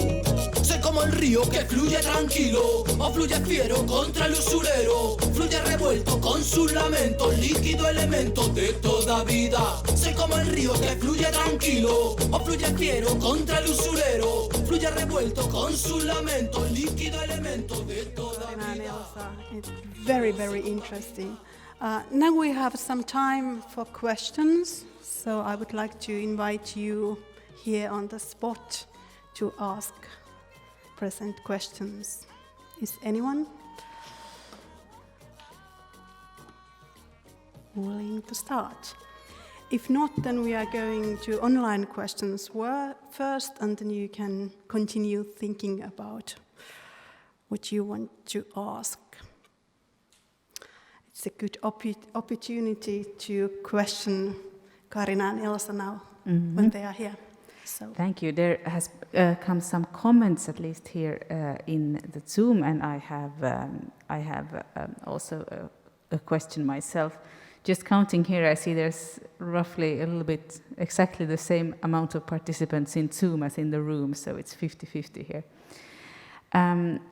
Sé como el río que fluye tranquilo, o fluye fiero contra el usurero, fluye revuelto con su lamento, líquido elemento de toda vida. Sé como el río que fluye tranquilo, o fluye fiero contra el usurero, fluye revuelto con su lamento, líquido elemento de toda vida. Elsa, it's very, very interesting. Now we have some time for questions, so I would like to invite you here on the spot to ask present questions. Is anyone willing to start? If not, then we are going to online questions first, and then you can continue thinking about what you want to ask. It's a good opportunity to question Kaarina and Elsa now when they are here. So. Thank you. There has come some comments, at least here in the Zoom, and I have also a question myself. Just counting here, I see there's roughly a little bit exactly the same amount of participants in Zoom as in the room, so it's 50-50 here.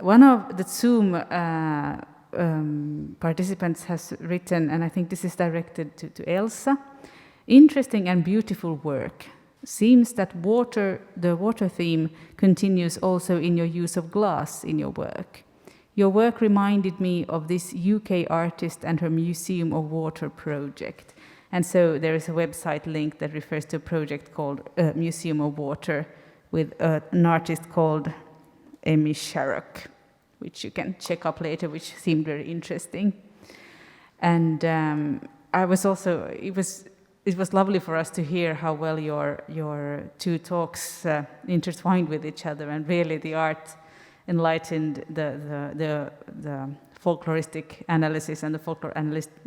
One of the Zoom participants has written, and I think this is directed to Elsa, interesting and beautiful work. Seems that the water theme continues also in your use of glass in your work. Your work reminded me of this UK artist and her Museum of Water project. And so there is a website link that refers to a project called Museum of Water with an artist called Emi Sharrock, which you can check up later, which seemed very interesting. And I was also, it was lovely for us to hear how well your two talks intertwined with each other, and really the art enlightened the folkloristic analysis, and the folklore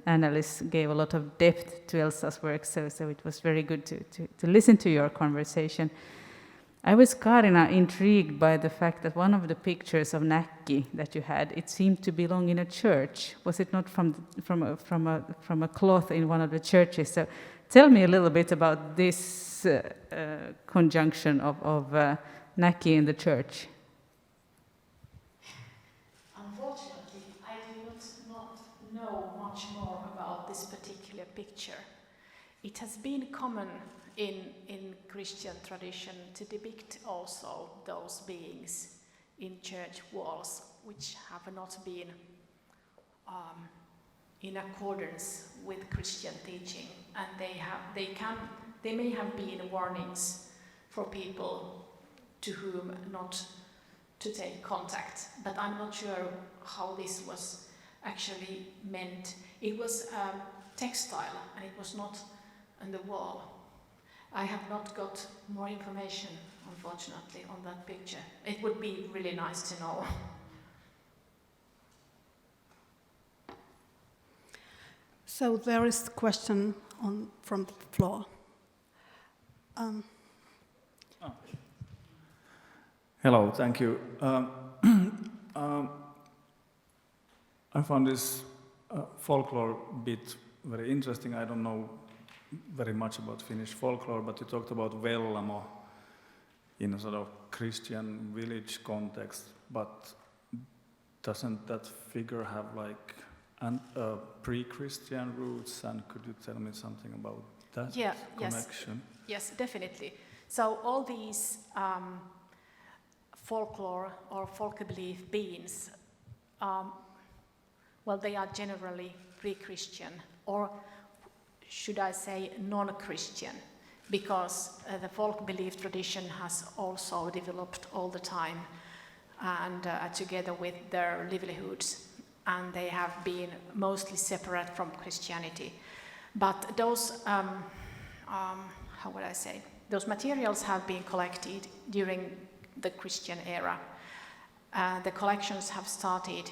analysts gave a lot of depth to Elsa's work, so it was very good to listen to your conversation. I was, Kaarina, intrigued by the fact that one of the pictures of Näkki that you had, it seemed to belong in a church. Was it not from a cloth in one of the churches? So tell me a little bit about this conjunction of Näkki in the church. Unfortunately, I do not know much more about this particular picture. It has been common in Christian tradition to depict also those beings in church walls, which have not been in accordance with Christian teaching, and they may have been warnings for people to whom not to take contact, but I'm not sure how this was actually meant. It was textile, and it was not on the wall. I have not got more information, unfortunately, on that picture. It would be really nice to know. So there is a question from the floor. Hello, thank you. I found this folklore bit very interesting. I don't know very much about Finnish folklore, but you talked about Vellamo in a sort of Christian village context, but doesn't that figure have like pre-Christian roots, and could you tell me something about that connection? Yes, definitely. So all these folklore or folk belief beings, well, they are generally pre-Christian, or should I say non-Christian, because the folk belief tradition has also developed all the time, and together with their livelihoods, and they have been mostly separate from Christianity. But those, how would I say, those materials have been collected during the Christian era. The collections have started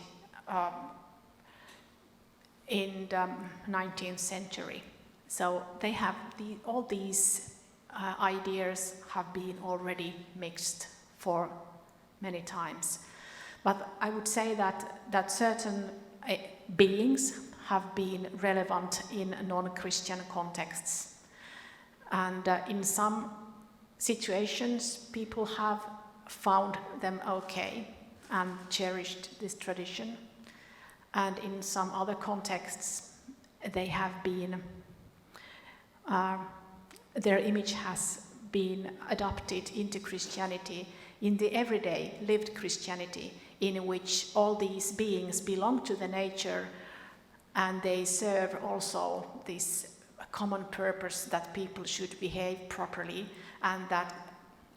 in the 19th century. So they have all these ideas have been already mixed for many times. But I would say that certain beings have been relevant in non-Christian contexts. And in some situations, people have found them okay and cherished this tradition. And in some other contexts, they have been, their image has been adopted into Christianity, in the everyday lived Christianity, in which all these beings belong to the nature, and they serve also this common purpose that people should behave properly, and that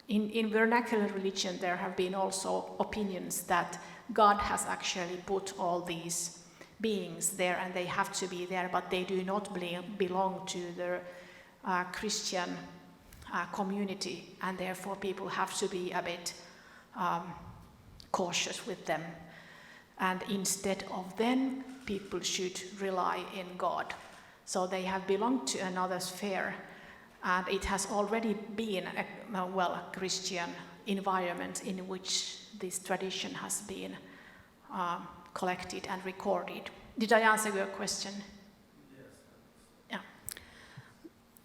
in vernacular religion there have been also opinions that God has actually put all these beings there and they have to be there, but they do not belong to the Christian community, and therefore people have to be a bit cautious with them. And instead of them, people should rely in God. So they have belonged to another sphere, and it has already been a Christian environment in which this tradition has been collected and recorded. Did I answer your question? Yes. Yeah.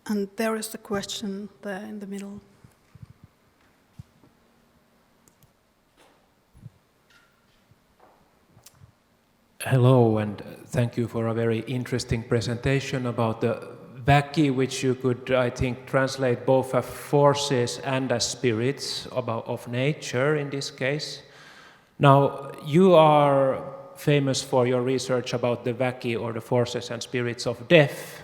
And there is a question there in the middle. Hello, and thank you for a very interesting presentation about the väki, which you could, I think, translate both as forces and as spirits of nature in this case. Now, you are famous for your research about the väki, or the forces and spirits of death.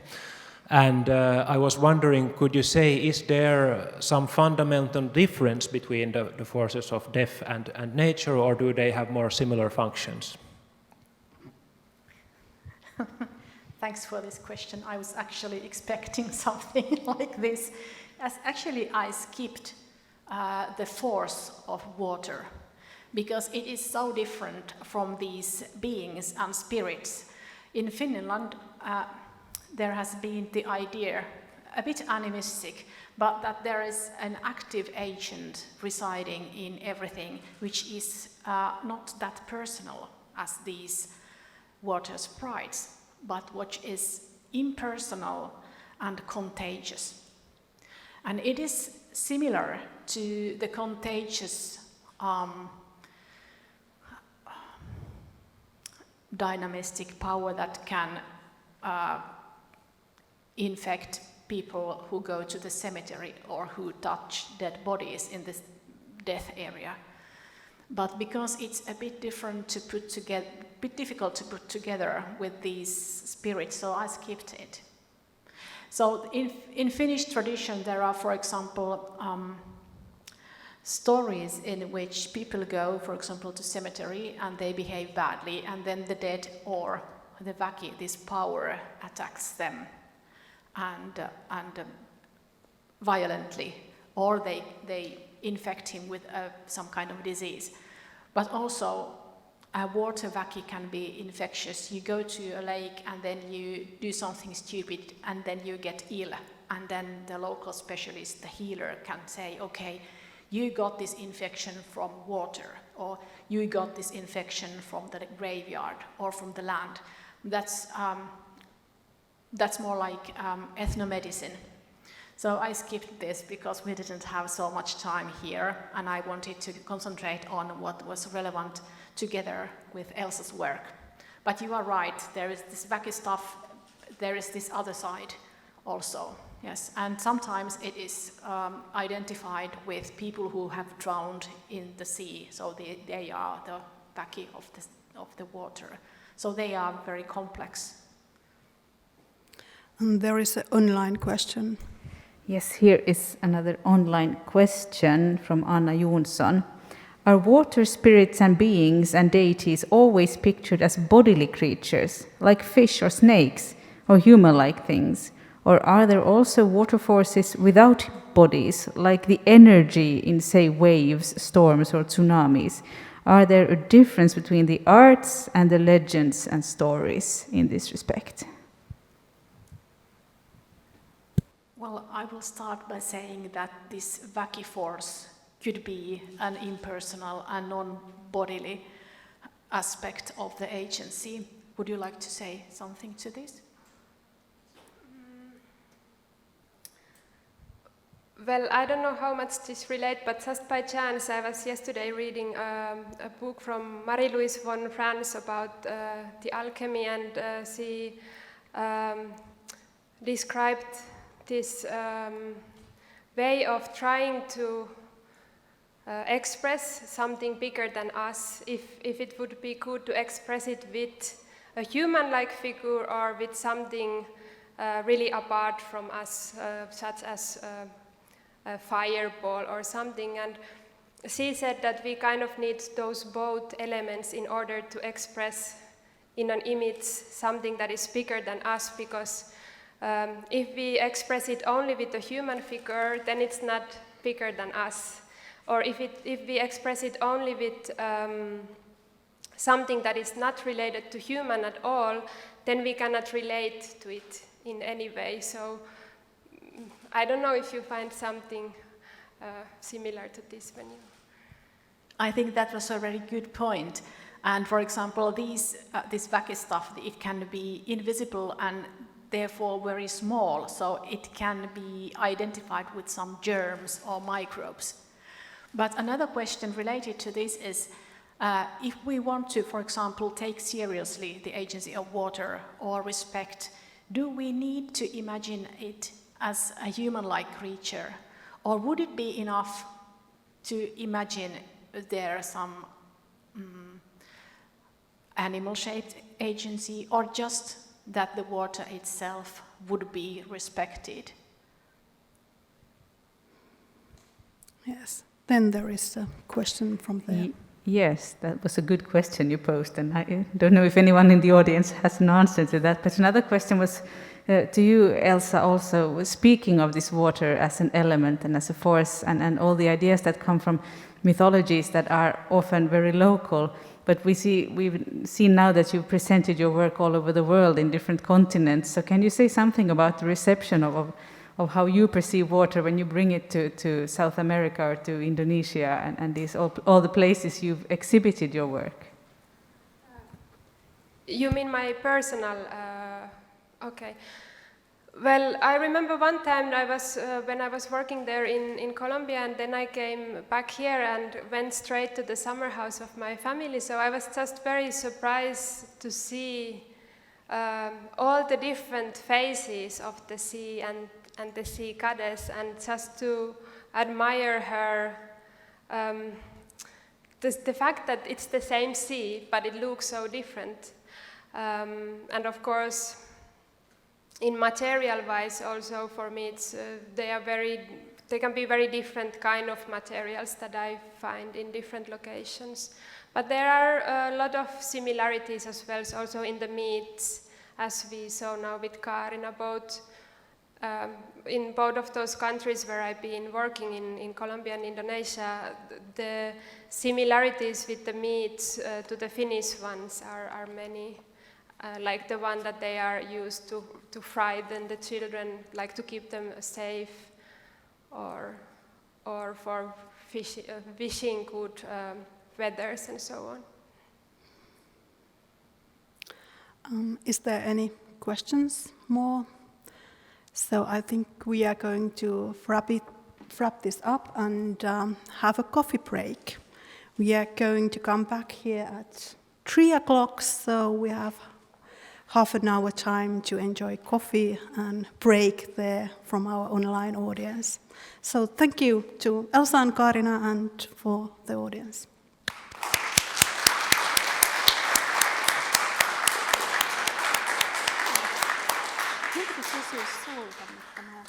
And I was wondering, could you say, is there some fundamental difference between the forces of death and nature, or do they have more similar functions? Thanks for this question. I was actually expecting something like this. Actually, I skipped the force of water, because it is so different from these beings and spirits. In Finland, there has been the idea, a bit animistic, but that there is an active agent residing in everything, which is not that personal as these water sprites, but which is impersonal and contagious. And it is similar to the contagious dynamistic power that can infect people who go to the cemetery or who touch dead bodies in this death area. But because it's a bit different to put together, a bit difficult to put together with these spirits, so I skipped it. So in Finnish tradition, there are, for example, stories in which people go, for example, to cemetery and they behave badly, and then the dead or the väki, this power, attacks them and violently, or they infect him with some kind of disease. But also, a water väki can be infectious. You go to a lake and then you do something stupid and then you get ill, and then the local specialist, the healer, can say, okay, you got this infection from water, or you got this infection from the graveyard or from the land. That's more like ethnomedicine. So I skipped this because we didn't have so much time here, and I wanted to concentrate on what was relevant together with Elsa's work. But you are right, there is this wacky stuff, there is this other side also, yes. And sometimes it is identified with people who have drowned in the sea, so they are the wacky of the water. So they are very complex. And there is an online question. Yes, here is another online question from Anna Jonsson. Are water spirits and beings and deities always pictured as bodily creatures, like fish or snakes, or human-like things? Or are there also water forces without bodies, like the energy in, say, waves, storms, or tsunamis? Are there a difference between the arts and the legends and stories in this respect? Well, I will start by saying that this wacky force could be an impersonal and non-bodily aspect of the agency. Would you like to say something to this? Well, I don't know how much this relates, but just by chance I was yesterday reading a book from Marie-Louise von Franz about the alchemy, and she described this way of trying to express something bigger than us, if it would be good to express it with a human-like figure or with something really apart from us, such as a fireball or something. And she said that we kind of need those both elements in order to express in an image something that is bigger than us, because if we express it only with a human figure, then it's not bigger than us. Or if we express it only with something that is not related to human at all, then we cannot relate to it in any way. So I don't know if you find something similar to this when you... I think that was a very good point. And for example, this wacky stuff, it can be invisible and therefore very small, so it can be identified with some germs or microbes. But another question related to this is, if we want to, for example, take seriously the agency of water or respect, do we need to imagine it as a human-like creature? Or would it be enough to imagine there some animal-shaped agency, or just that the water itself would be respected? Yes. Then there is a question from there. Yes, that was a good question you posed, and I don't know if anyone in the audience has an answer to that. But another question was to you, Elsa, also, speaking of this water as an element and as a force, and all the ideas that come from mythologies that are often very local. But we've seen now that you've presented your work all over the world in different continents. So can you say something about the reception of how you perceive water when you bring it to South America or to Indonesia and these all the places you've exhibited your work? You mean my personal? Okay. Well, I remember one time when I was working there in Colombia, and then I came back here and went straight to the summer house of my family. So I was just very surprised to see all the different phases of the sea and the sea goddess, and just to admire her, the fact that it's the same sea, but it looks so different. And of course, in material-wise also for me, they can be very different kind of materials that I find in different locations. But there are a lot of similarities as well, also in the meats, as we saw now with Kaarina, in both of those countries where I've been working in Colombia and Indonesia, the similarities with the meats to the Finnish ones are many. Like the one that they are used to frighten the children, like to keep them safe, or for fishing good weathers and so on. Is there any questions more? So I think we are going to wrap this up and have a coffee break. We are going to come back here at 3 o'clock, so we have half an hour time to enjoy coffee and break there from our online audience. So thank you to Elsa and Kaarina and for the audience. Miltä se siis sulta, mutta mä